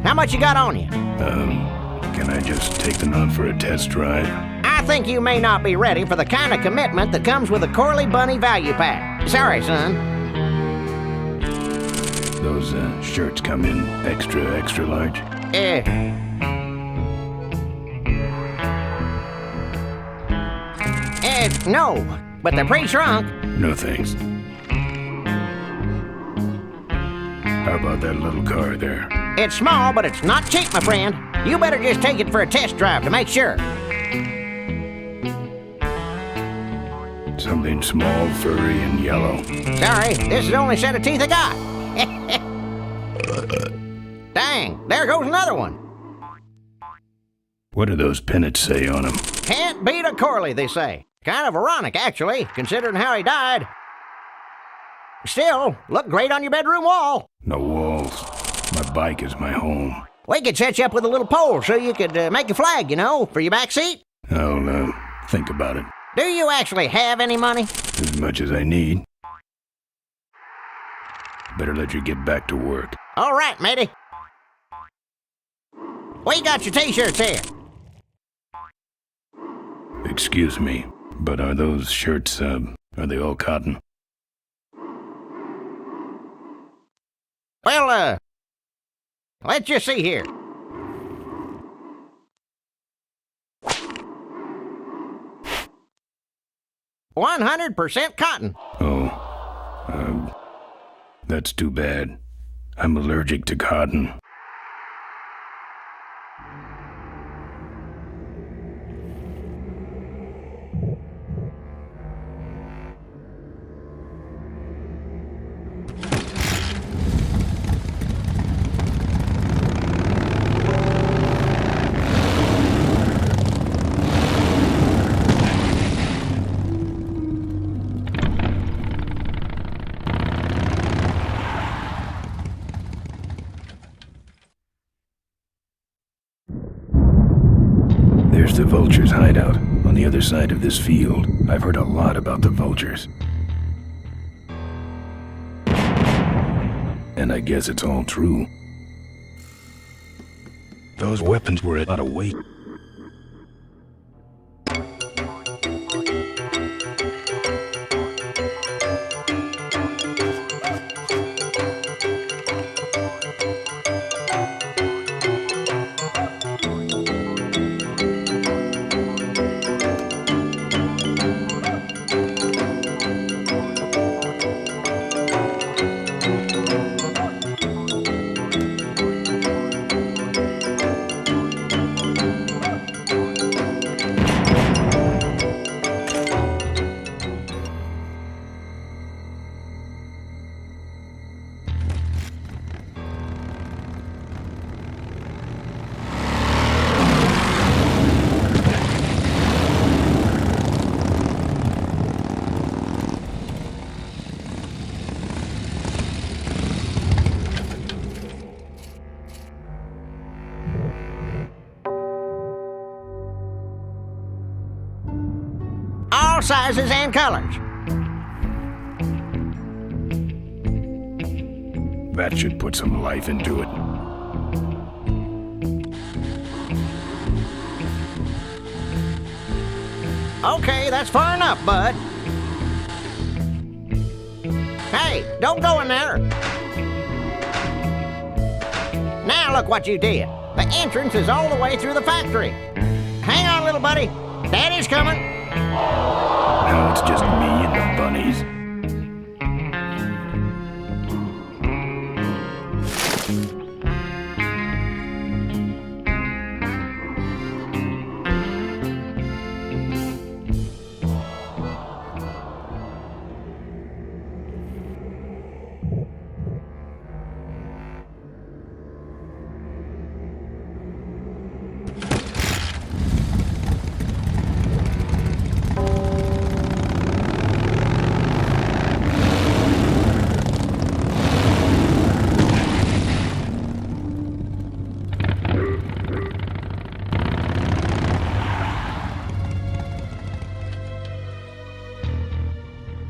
How much you got on you? Can I just take them out for a test drive? I think you may not be ready for the kind of commitment that comes with a Corley Bunny value pack. Sorry, son. Those shirts come in extra large? No, but they're pre-shrunk. No thanks. How about that little car there? It's small, but it's not cheap, my friend. You better just take it for a test drive to make sure. Something small, furry, and yellow. Sorry, this is the only set of teeth I got. Dang, there goes another one. What do those pennants say on them? Can't beat a Corley, they say. Kind of ironic, actually, considering how he died. Still, look great on your bedroom wall. No walls. My bike is my home. We could set you up with a little pole so you could make a flag, for your back seat. I'll think about it. Do you actually have any money? As much as I need. Better let you get back to work. All right, matey. We got your t-shirts here. Excuse me, but are those shirts, are they all cotton? Well, let's just see here. %100% cotton. Oh, that's too bad. I'm allergic to cotton. vultures' hideout on the other side of this field. I've heard a lot about the vultures. And I guess it's all true. Those weapons were about a weight. All sizes and colors. That should put some life into it. Okay, that's far enough, bud. Hey, don't go in there. Now look what you did. The entrance is all the way through the factory. Hang on, little buddy. Daddy's coming. Now it's just me and the bunnies.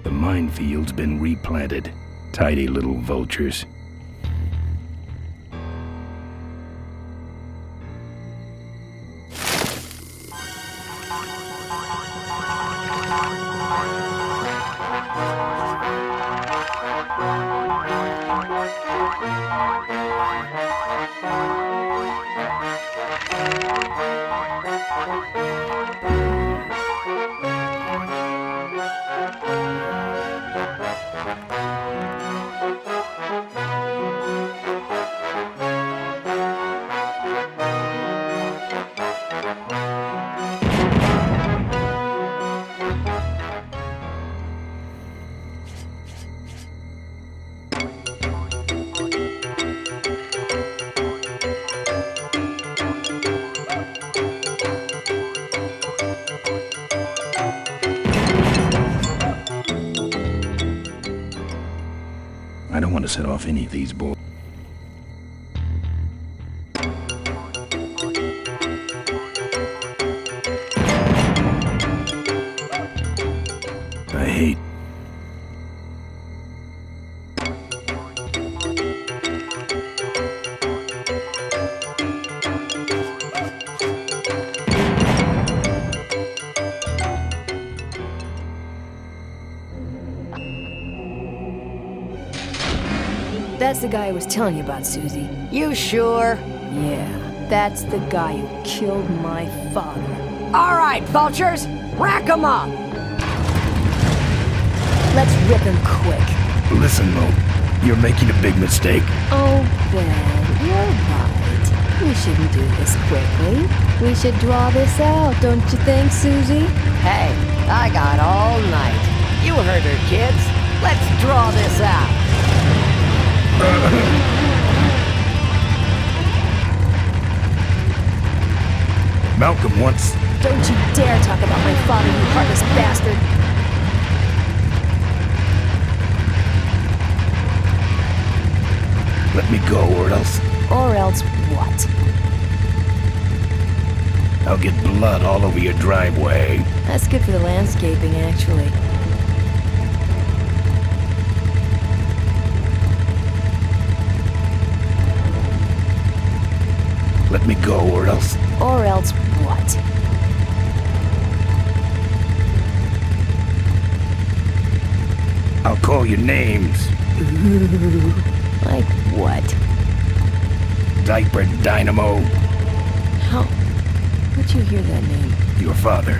The minefield's been replanted. Tidy little vultures. I don't want to set off any of these boys. I hate. That's the guy I was telling you about, Susie. You sure? Yeah, that's the guy who killed my father. All right, vultures, rack 'em up. Let's rip him quick. Listen, Mo, you're making a big mistake. Oh, Ben, you're right. We shouldn't do this quickly. We should draw this out, don't you think, Susie? Hey, I got all night. You heard her, kids. Let's draw this out. Malcolm wants... Don't you dare talk about my father, you heartless bastard! Let me go, or else... Or else what? I'll get blood all over your driveway. That's good for the landscaping, actually. Let me go, or else... Or else what? I'll call you names. Ooh, like what? Diaper Dynamo. How? Where'd you hear that name? Your father.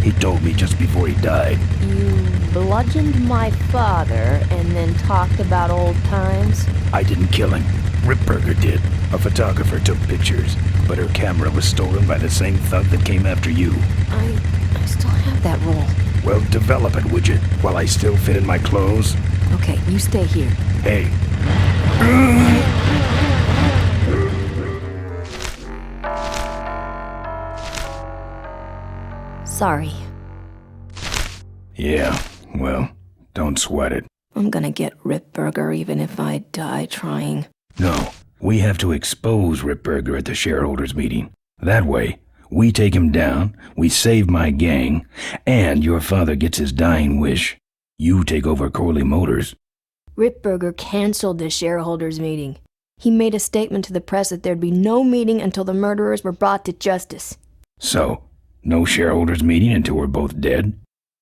He told me just before he died. You bludgeoned my father and then talked about old times? I didn't kill him. Ripburger did. A photographer took pictures, but her camera was stolen by the same thug that came after you. I still have that roll. Well, develop it, would you? While I still fit in my clothes? Okay, you stay here. Hey. Sorry. Yeah, well, don't sweat it. I'm gonna get Ripburger even if I die trying. No, we have to expose Ripburger at the shareholders meeting. That way, we take him down, we save my gang, and your father gets his dying wish. You take over Corley Motors. Ripburger canceled the shareholders meeting. He made a statement to the press that there'd be no meeting until the murderers were brought to justice. So, no shareholders meeting until we're both dead?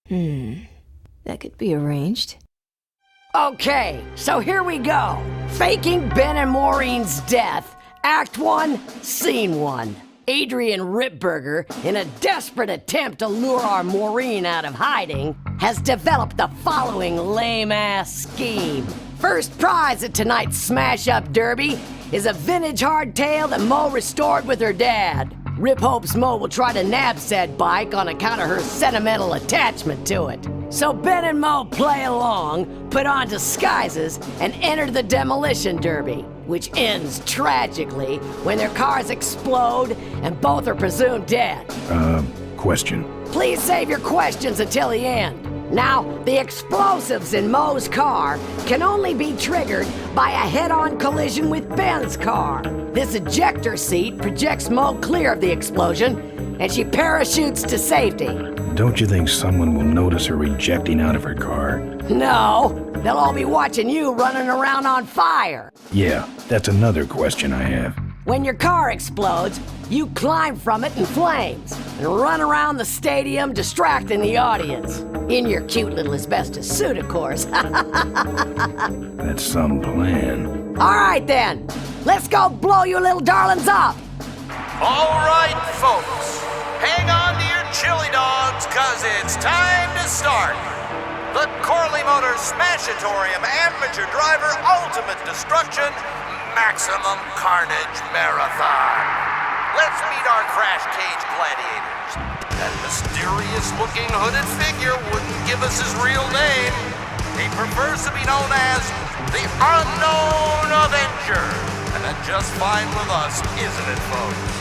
That could be arranged. Okay, so here we go. Faking Ben and Maureen's death. Act 1, Scene 1. Adrian Ripburger, in a desperate attempt to lure our Maureen out of hiding, has developed the following lame-ass scheme. First prize at tonight's smash-up derby is a vintage hardtail that Mo restored with her dad. Rip hopes Mo will try to nab said bike on account of her sentimental attachment to it. So Ben and Mo play along, put on disguises, and enter the demolition derby, which ends tragically when their cars explode and both are presumed dead. Question. Please save your questions until the end. Now, the explosives in Mo's car can only be triggered by a head-on collision with Ben's car. This ejector seat projects Mo clear of the explosion, and she parachutes to safety. Don't you think someone will notice her ejecting out of her car? No, they'll all be watching you running around on fire. Yeah, that's another question I have. When your car explodes, you climb from it in flames and run around the stadium distracting the audience. In your cute little asbestos suit, of course. That's some plan. All right then, let's go blow you little darlings up. All right, folks, hang on to your chili dogs, cause it's time to start. The Corley Motors Smashatorium Amateur Driver Ultimate Destruction Maximum Carnage Marathon. Let's meet our crash cage gladiators. That mysterious-looking hooded figure wouldn't give us his real name. He prefers to be known as the Unknown Avenger. And that's just fine with us, isn't it, folks?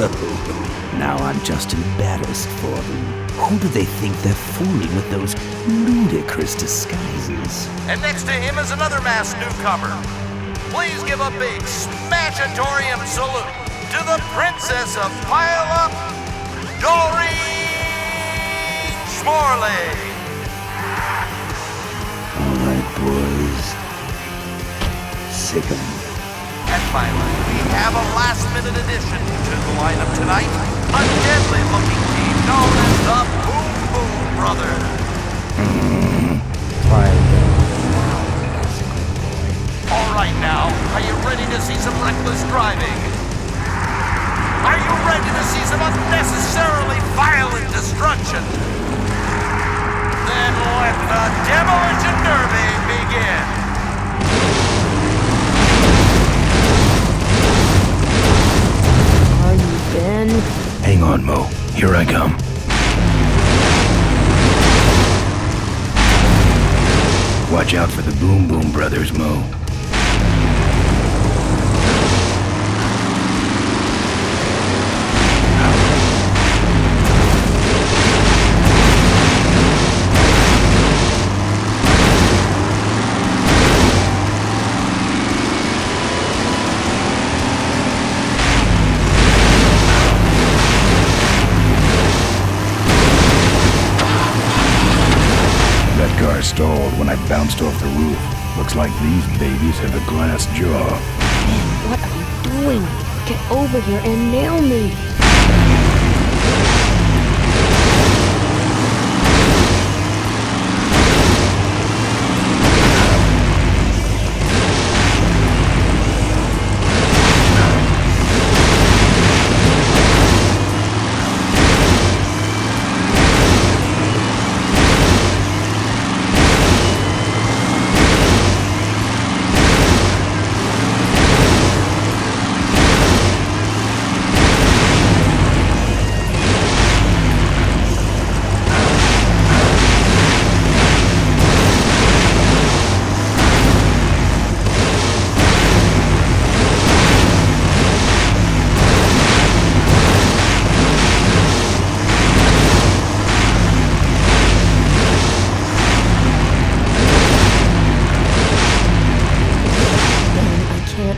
Oh, now I'm just embarrassed for them. Who do they think they're fooling with those ludicrous disguises? And next to him is another masked newcomer. Please give a big Smashatorium salute to the Princess of Pile-Up, Doreen Schmorley. All right, boys. Sick 'em. And finally, we have a last-minute addition to the lineup tonight. A deadly-looking team known as the Boom Boom Brothers. All right now, are you ready to see some reckless driving? Are you ready to see some unnecessarily violent destruction? Then let the Demolition Derby begin. Are you Ben? Hang on, Mo. Here I come. Watch out for the Boom Boom Brothers, Mo. stalled when I bounced off the roof. Looks like these babies have a glass jaw. Man, what are you doing? Get over here and nail me.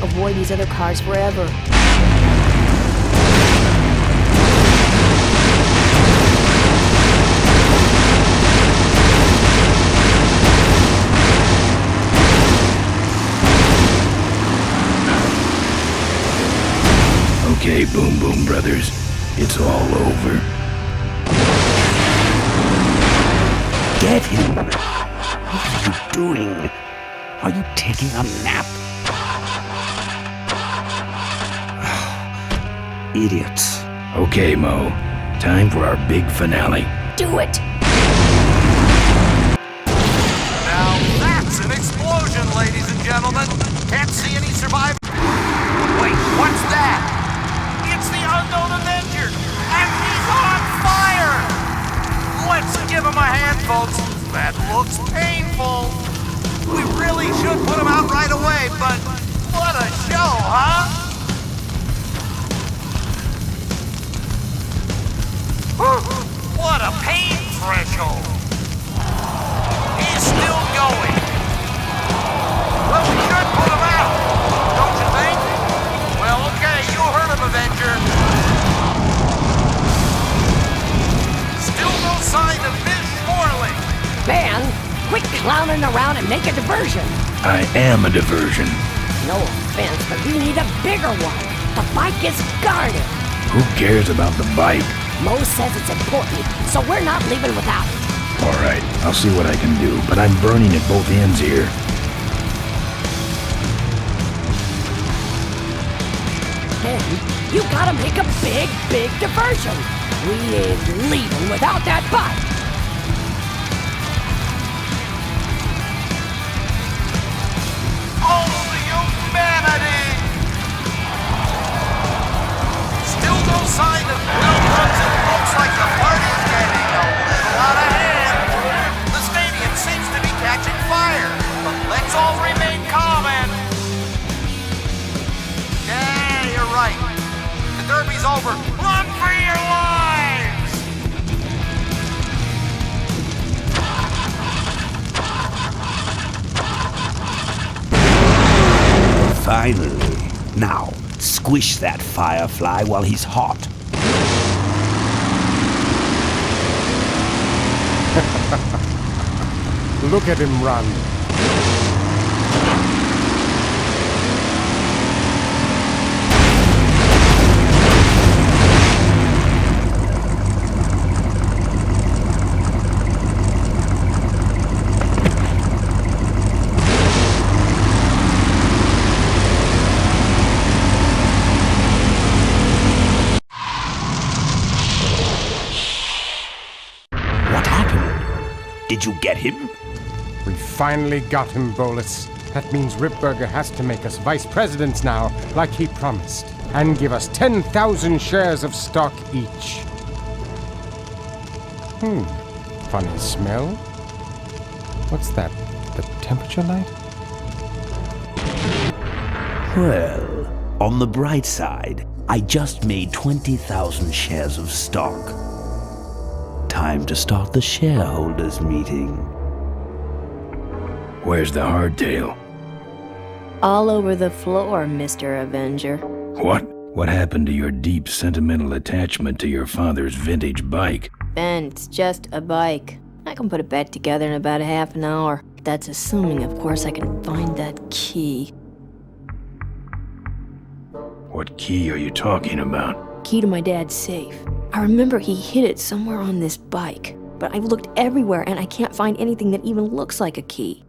Avoid these other cars forever. Okay, Boom Boom Brothers, it's all over. Get him! What are you doing? Are you taking a nap? Idiots. Okay, Mo. Time for our big finale. Do it! Now that's an explosion, ladies and gentlemen. Can't see any survivors. Wait, what's that? It's the unknown Avenger, and he's on fire! Let's give him a hand, folks. That looks painful. We really should put him out right away, but what a show, huh? What a pain threshold! He's still going. Well, we should put him out, don't you think? Well, okay, you heard him, Avenger. Still no sign of Ms. Morley. Man, quit clowning around and make a diversion. I am a diversion. No offense, but we need a bigger one. The bike is guarded. Who cares about the bike? Mo says it's important, so we're not leaving without it. All right, I'll see what I can do, but I'm burning at both ends here. Then, you gotta make a big diversion. We ain't leaving without that bike. Oh, the humanity! Still no sign of it looks like the party's getting a little out of hand. The stadium seems to be catching fire, but let's all remain calm and... Yeah, you're right. The derby's over. Run for your lives! Finally. Now, squish that firefly while he's hot. Look at him run. What happened? Did you get him? We finally got him, Bolus. That means Ripburger has to make us vice presidents now, like he promised, and give us 10,000 shares of stock each. Funny smell. What's that? The temperature light? Well, on the bright side, I just made 20,000 shares of stock. Time to start the shareholders meeting. Where's the hardtail? All over the floor, Mr. Avenger. What? What happened to your deep sentimental attachment to your father's vintage bike? Ben, it's just a bike. I can put it back together in about a half an hour. That's assuming, of course, I can find that key. What key are you talking about? Key to my dad's safe. I remember he hid it somewhere on this bike, but I've looked everywhere and I can't find anything that even looks like a key.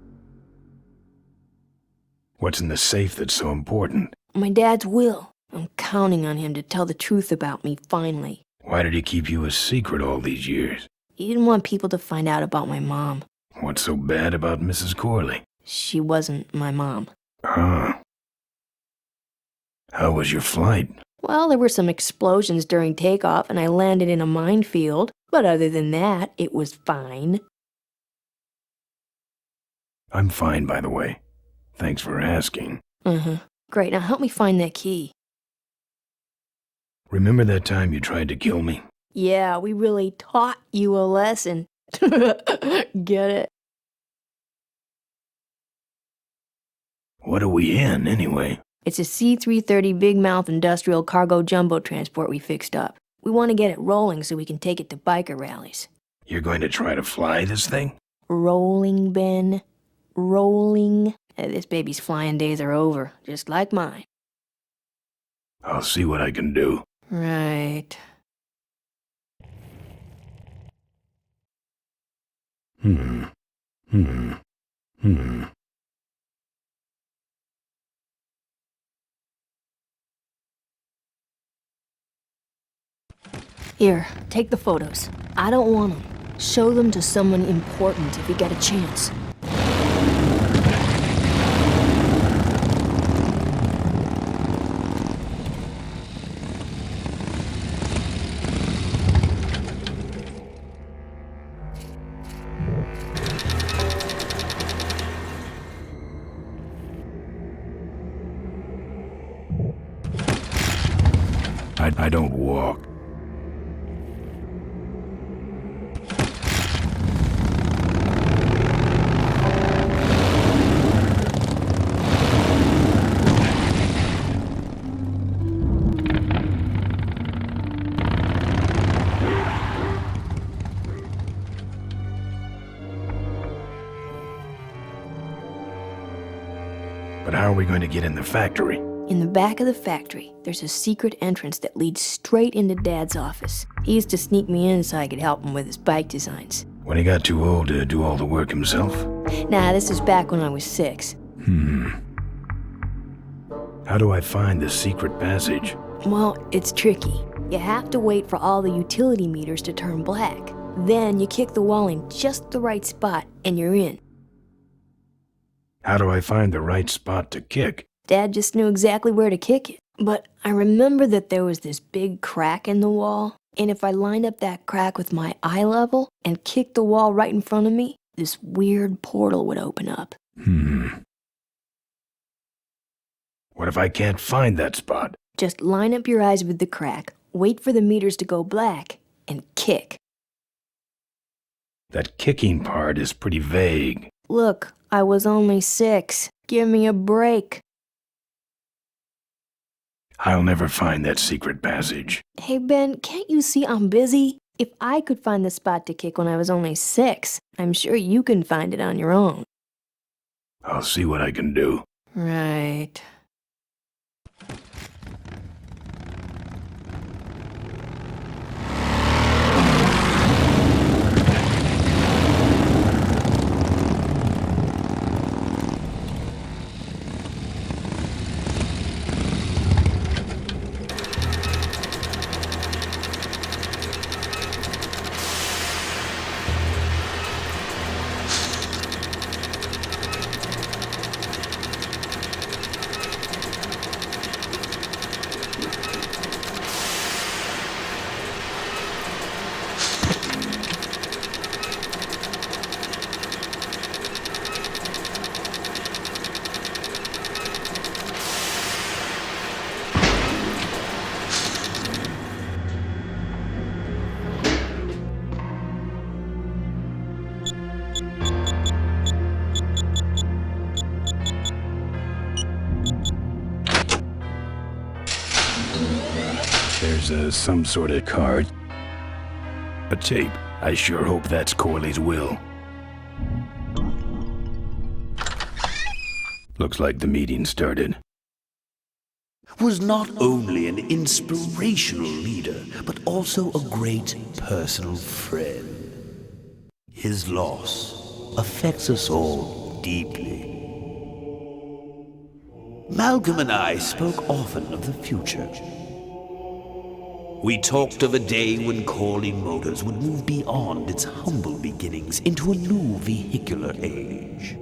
What's in the safe that's so important? My dad's will. I'm counting on him to tell the truth about me, finally. Why did he keep you a secret all these years? He didn't want people to find out about my mom. What's so bad about Mrs. Corley? She wasn't my mom. Ah. How was your flight? Well, there were some explosions during takeoff and I landed in a minefield, but other than that, it was fine. I'm fine, by the way. Thanks for asking. Great, now help me find that key. Remember that time you tried to kill me? Yeah, we really taught you a lesson. Get it? What are we in, anyway? It's a C-330 Big Mouth industrial cargo jumbo transport we fixed up. We want to get it rolling so we can take it to biker rallies. You're going to try to fly this thing? Rolling, Ben. Rolling. This baby's flying days are over, just like mine. I'll see what I can do. Right. Here, take the photos. I don't want them. Show them to someone important if you get a chance. I don't walk. But how are we going to get in the factory? In the back of the factory, there's a secret entrance that leads straight into Dad's office. He used to sneak me in so I could help him with his bike designs. When he got too old to do all the work himself? Nah, this is back when I was 6. How do I find the secret passage? Well, it's tricky. You have to wait for all the utility meters to turn black. Then you kick the wall in just the right spot and you're in. How do I find the right spot to kick? Dad just knew exactly where to kick it. But I remember that there was this big crack in the wall, and if I lined up that crack with my eye level and kicked the wall right in front of me, this weird portal would open up. What if I can't find that spot? Just line up your eyes with the crack, wait for the meters to go black, and kick. That kicking part is pretty vague. Look, I was only 6. Give me a break. I'll never find that secret passage. Hey, Ben, can't you see I'm busy? If I could find the spot to kick when I was only 6, I'm sure you can find it on your own. I'll see what I can do. Right. There's some sort of card. A tape. I sure hope that's Corley's will. Looks like the meeting started. Was not only an inspirational leader, but also a great personal friend. His loss affects us all deeply. Malcolm and I spoke often of the future. We talked of a day when Corley Motors would move beyond its humble beginnings into a new vehicular age.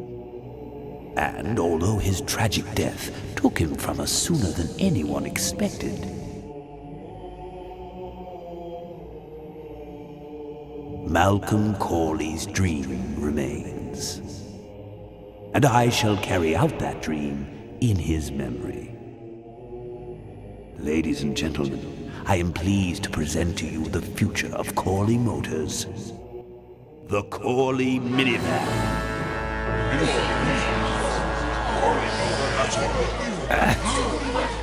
And although his tragic death took him from us sooner than anyone expected, Malcolm Corley's dream remains. And I shall carry out that dream in his memory. Ladies and gentlemen, I am pleased to present to you the future of Corley Motors. The Corley Minivan.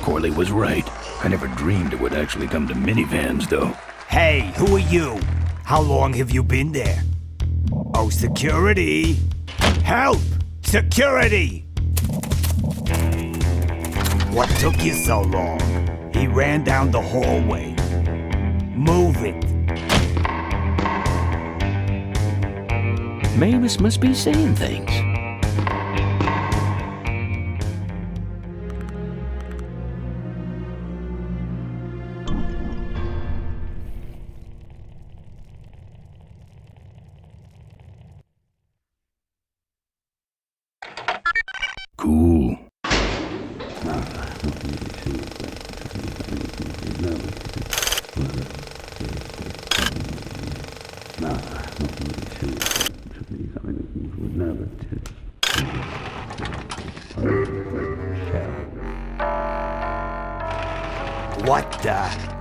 Corley was right. I never dreamed it would actually come to minivans, though. Hey, who are you? How long have you been there? Oh, security! Help! Security! What took you so long? He ran down the hallway. Move it. Mavis must be saying things. Cool.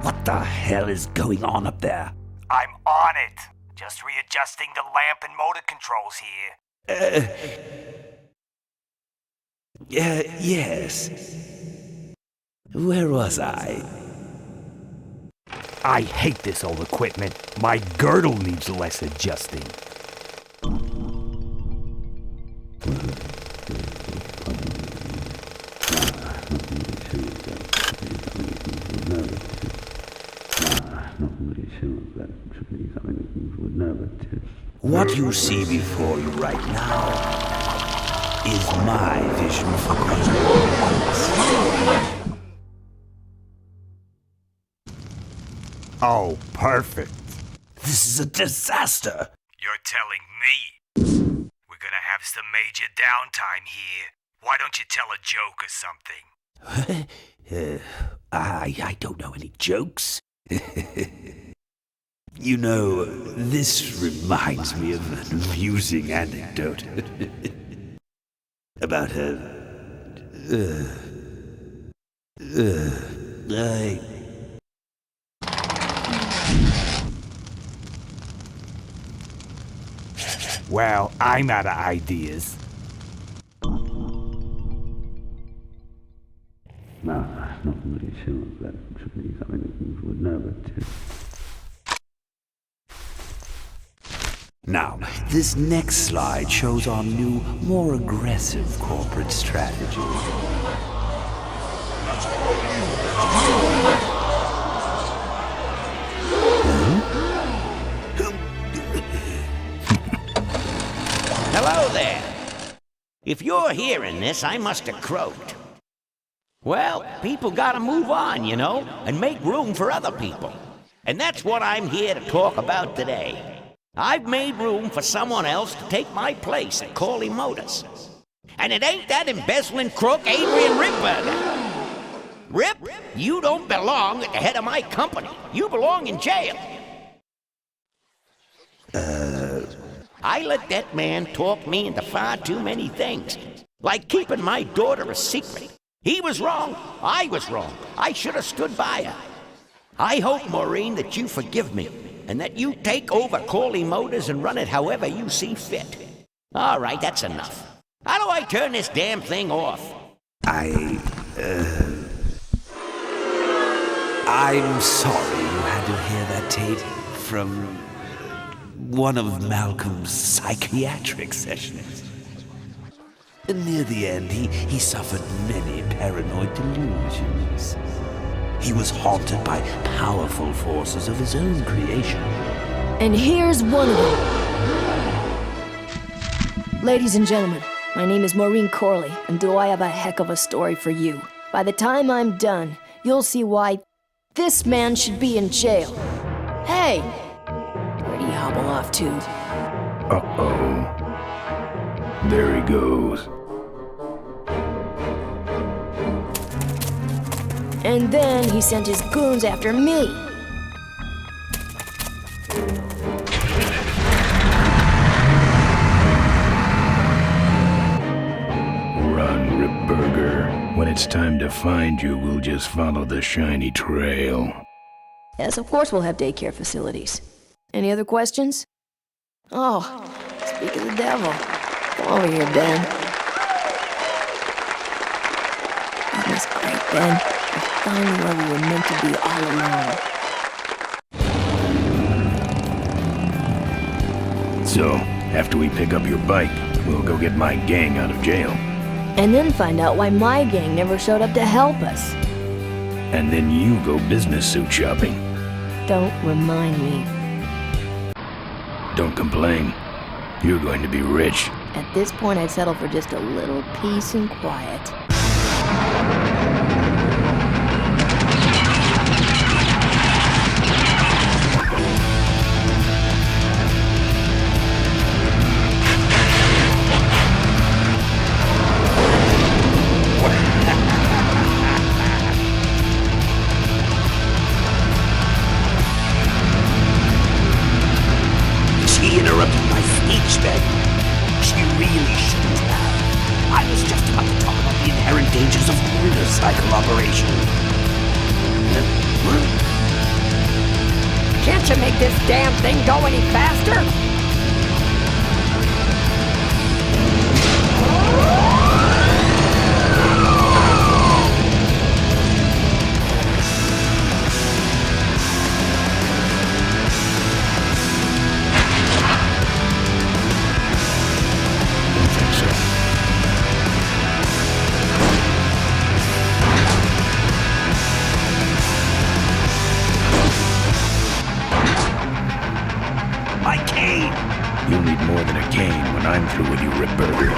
What the hell is going on up there? I'm on it. Just readjusting the lamp and motor controls here. Yes. Where was I? I hate this old equipment. My girdle needs less adjusting. What you see before you right now is my vision for consequence. Oh, perfect. This is a disaster. You're telling me. We're gonna have some major downtime here. Why don't you tell a joke or something? I don't know any jokes. You know, this reminds me of an amusing anecdote about Well, I'm out of ideas. No, I'm not really sure that should be something that you would know, but... Now, this next slide shows our new, more aggressive corporate strategy. Hello there. If you're hearing this, I must have croaked. Well, people gotta move on, you know, and make room for other people. And that's what I'm here to talk about today. I've made room for someone else to take my place at Corley Motors. And it ain't that embezzling crook Adrian Ripburger. Rip, you don't belong at the head of my company. You belong in jail. I let that man talk me into far too many things. Like keeping my daughter a secret. He was wrong. I was wrong. I should have stood by her. I hope, Maureen, that you forgive me. And that you take over Corley Motors and run it however you see fit. All right, that's enough. How do I turn this damn thing off? I'm sorry you had to hear that, Tate, from one of Malcolm's psychiatric sessions. Near the end, he suffered many paranoid delusions. He was haunted by powerful forces of his own creation. And here's one of them. Ladies and gentlemen, my name is Maureen Corley, and do I have a heck of a story for you. By the time I'm done, you'll see why this man should be in jail. Hey! Where'd he hobble off to? Uh-oh. There he goes. And then he sent his goons after me. Run, Ripburger. When it's time to find you, we'll just follow the shiny trail. Yes, of course we'll have daycare facilities. Any other questions? Oh, speak of the devil. Come over here, Ben. That was great, Ben. We're finally where we were meant to be all along. So, after we pick up your bike, we'll go get my gang out of jail. And then find out why my gang never showed up to help us. And then you go business suit shopping. Don't remind me. Don't complain. You're going to be rich. At this point, I'd settle for just a little peace and quiet. She interrupted my speech then. She really shouldn't have. I was just about to talk about the inherent dangers of motorcycle operation. Can't you make this damn thing go any faster? My cane! You'll need more than a cane when I'm through with you, Ripburger.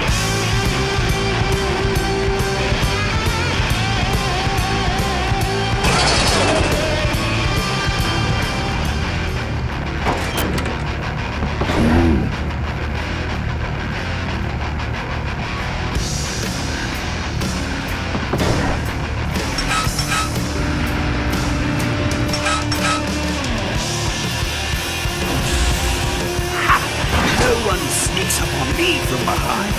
No one sneaks up on me from behind.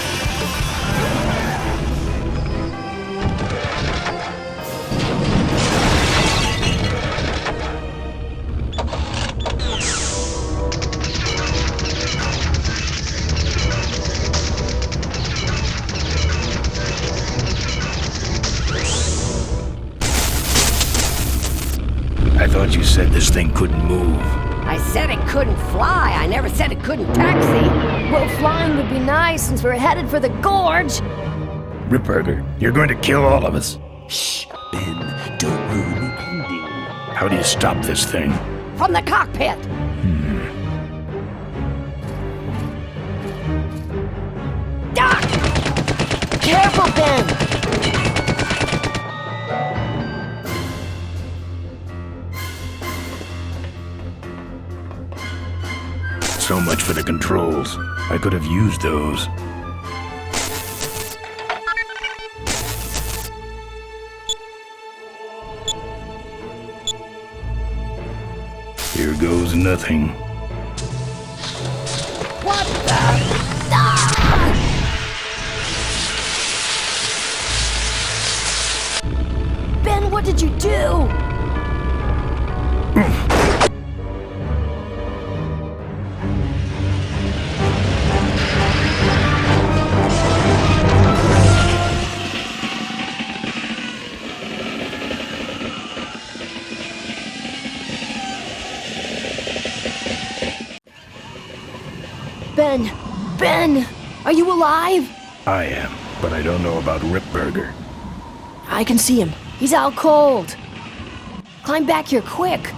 I thought you said this thing couldn't move. I said it couldn't fly. I never said it couldn't taxi. Well, flying would be nice since we're headed for the gorge. Ripburger, you're going to kill all of us. Shh, Ben, don't ruin the ending. How do you stop this thing? From the cockpit. Doc! Careful, Ben! So much for the controls. I could have used those. Here goes nothing. What the? Ben, what did you do? Ben! Ben! Are you alive? I am, but I don't know about Ripburger. I can see him. He's out cold. Climb back here, quick!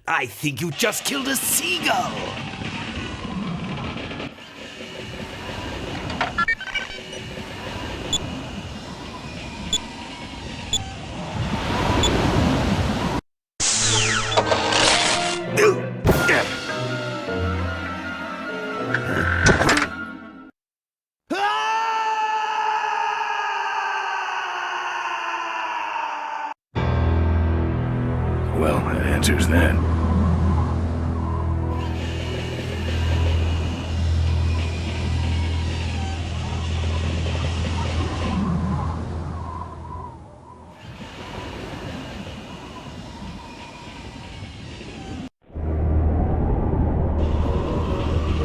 I think you just killed a seagull! Well, that answers that.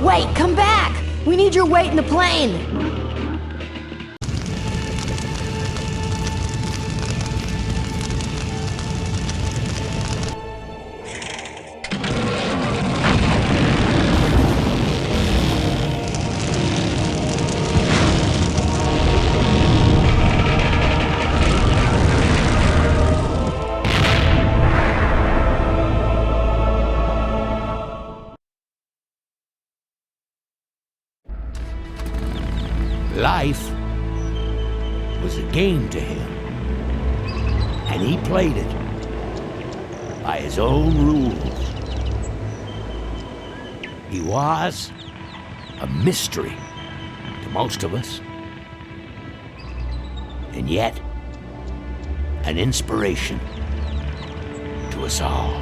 Wait, come back! We need your weight in the plane! Life was a game to him, and he played it by his own rules. He was a mystery to most of us, and yet an inspiration to us all.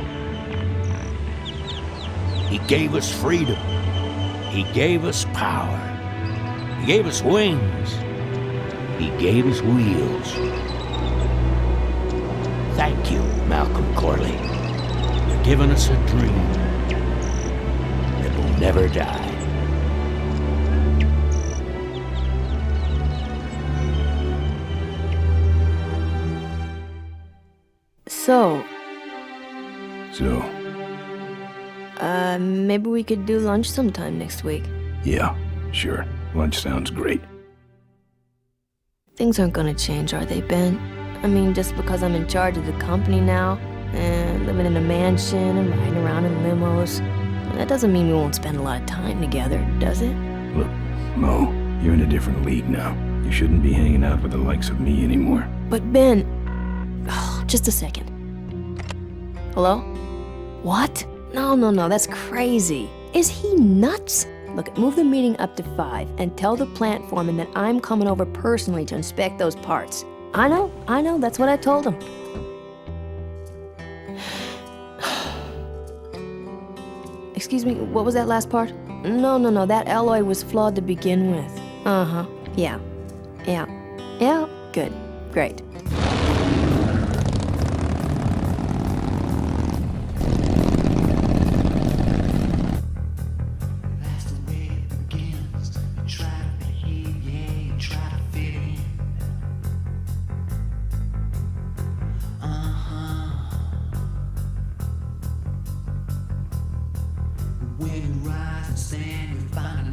He gave us freedom. He gave us power. He gave us wings. He gave us wheels. Thank you, Malcolm Corley, for giving us a dream that will never die. So, maybe we could do lunch sometime next week. Yeah, sure. Lunch sounds great. Things aren't gonna change, are they, Ben? I mean, just because I'm in charge of the company now, and living in a mansion and riding around in limos, that doesn't mean we won't spend a lot of time together, does it? Look, Mo, you're in a different league now. You shouldn't be hanging out with the likes of me anymore. But Ben... Oh, just a second. Hello? What? No, that's crazy. Is he nuts? Look, move the meeting up to 5 and tell the plant foreman that I'm coming over personally to inspect those parts. I know, that's what I told him. Excuse me, what was that last part? No, that alloy was flawed to begin with. Uh-huh, yeah, good, great. Time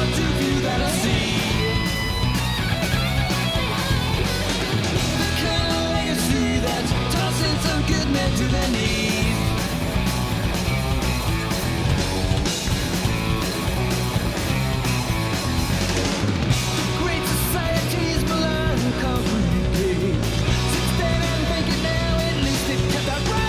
too few that I see. The kind of legacy that's tossing some good men to their knees. Great societies blind completely. Sit there and think it now, at least it kept out rain.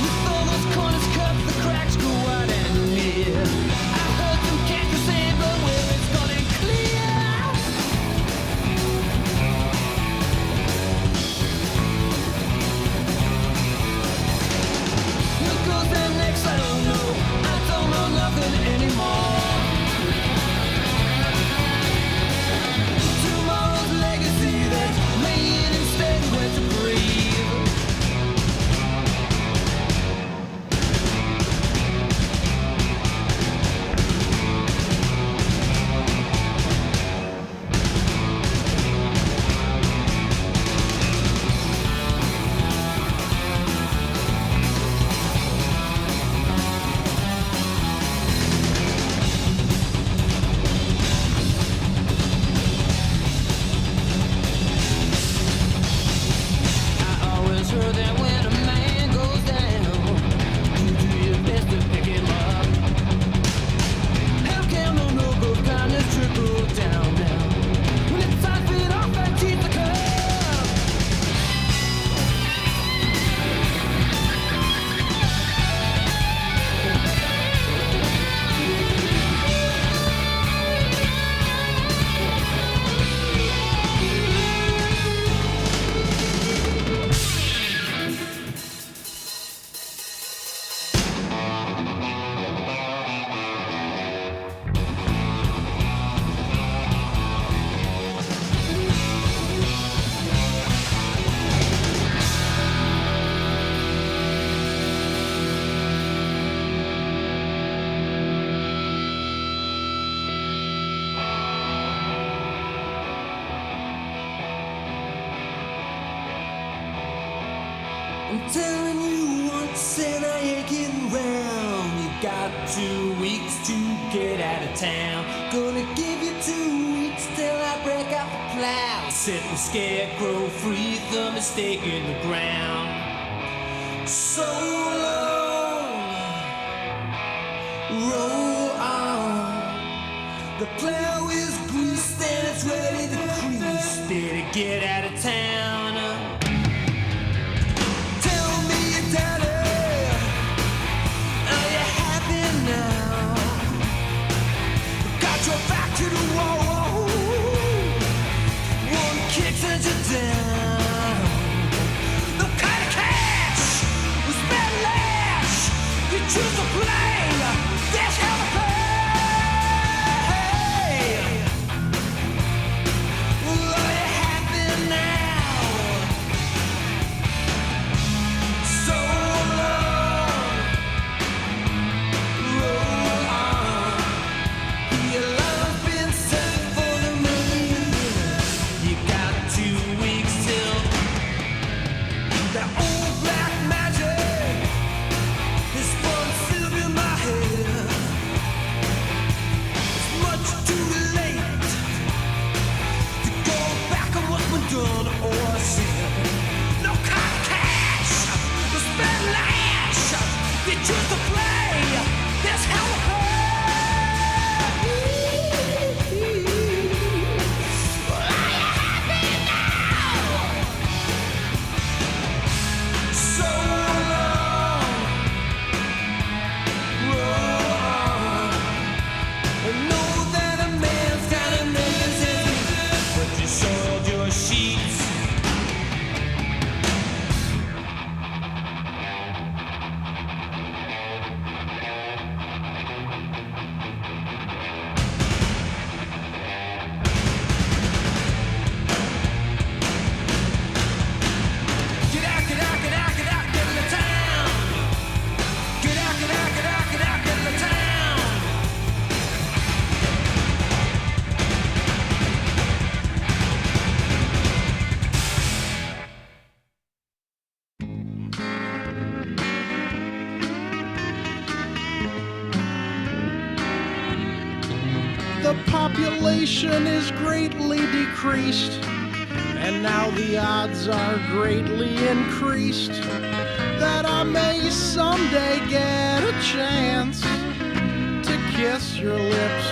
With all those corners cut, the cracks go wide and near. I heard some cats say, but where it's gone and clear. What goes there next, I don't know. I don't know nothing anymore. Tomorrow's legacy that's laying instead where to breathe. I always heard that when a man goes down, you do your best to pick him up. How can no noble kindness trickle down now? When it's time to feed off and keep the cup. I'm telling you once and I ain't getting round. You got 2 weeks to get out of town. Gonna give you 2 weeks till I break out the plow. Set the scarecrow free, the mistake in the ground. So long, roll on. The plow is greased and it's ready to crease. Better get out of town. To the wall, one kick sends you down. No kind of cash was better lash. You choose to play, that's how to play. Well, are you happy now? population is greatly decreased, and now the odds are greatly increased that I may someday get a chance to kiss your lips.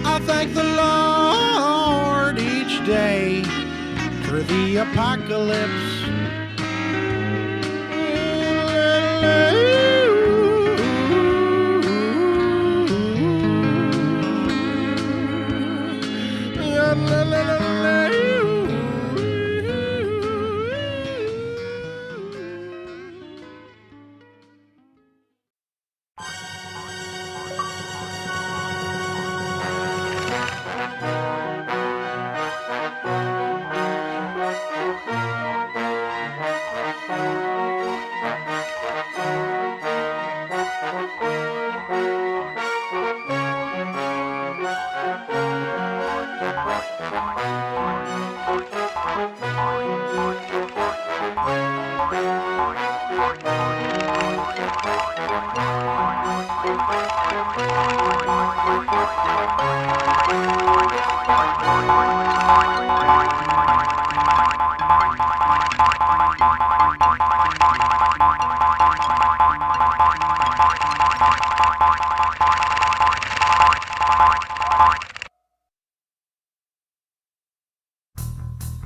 I thank the Lord each day through the apocalypse.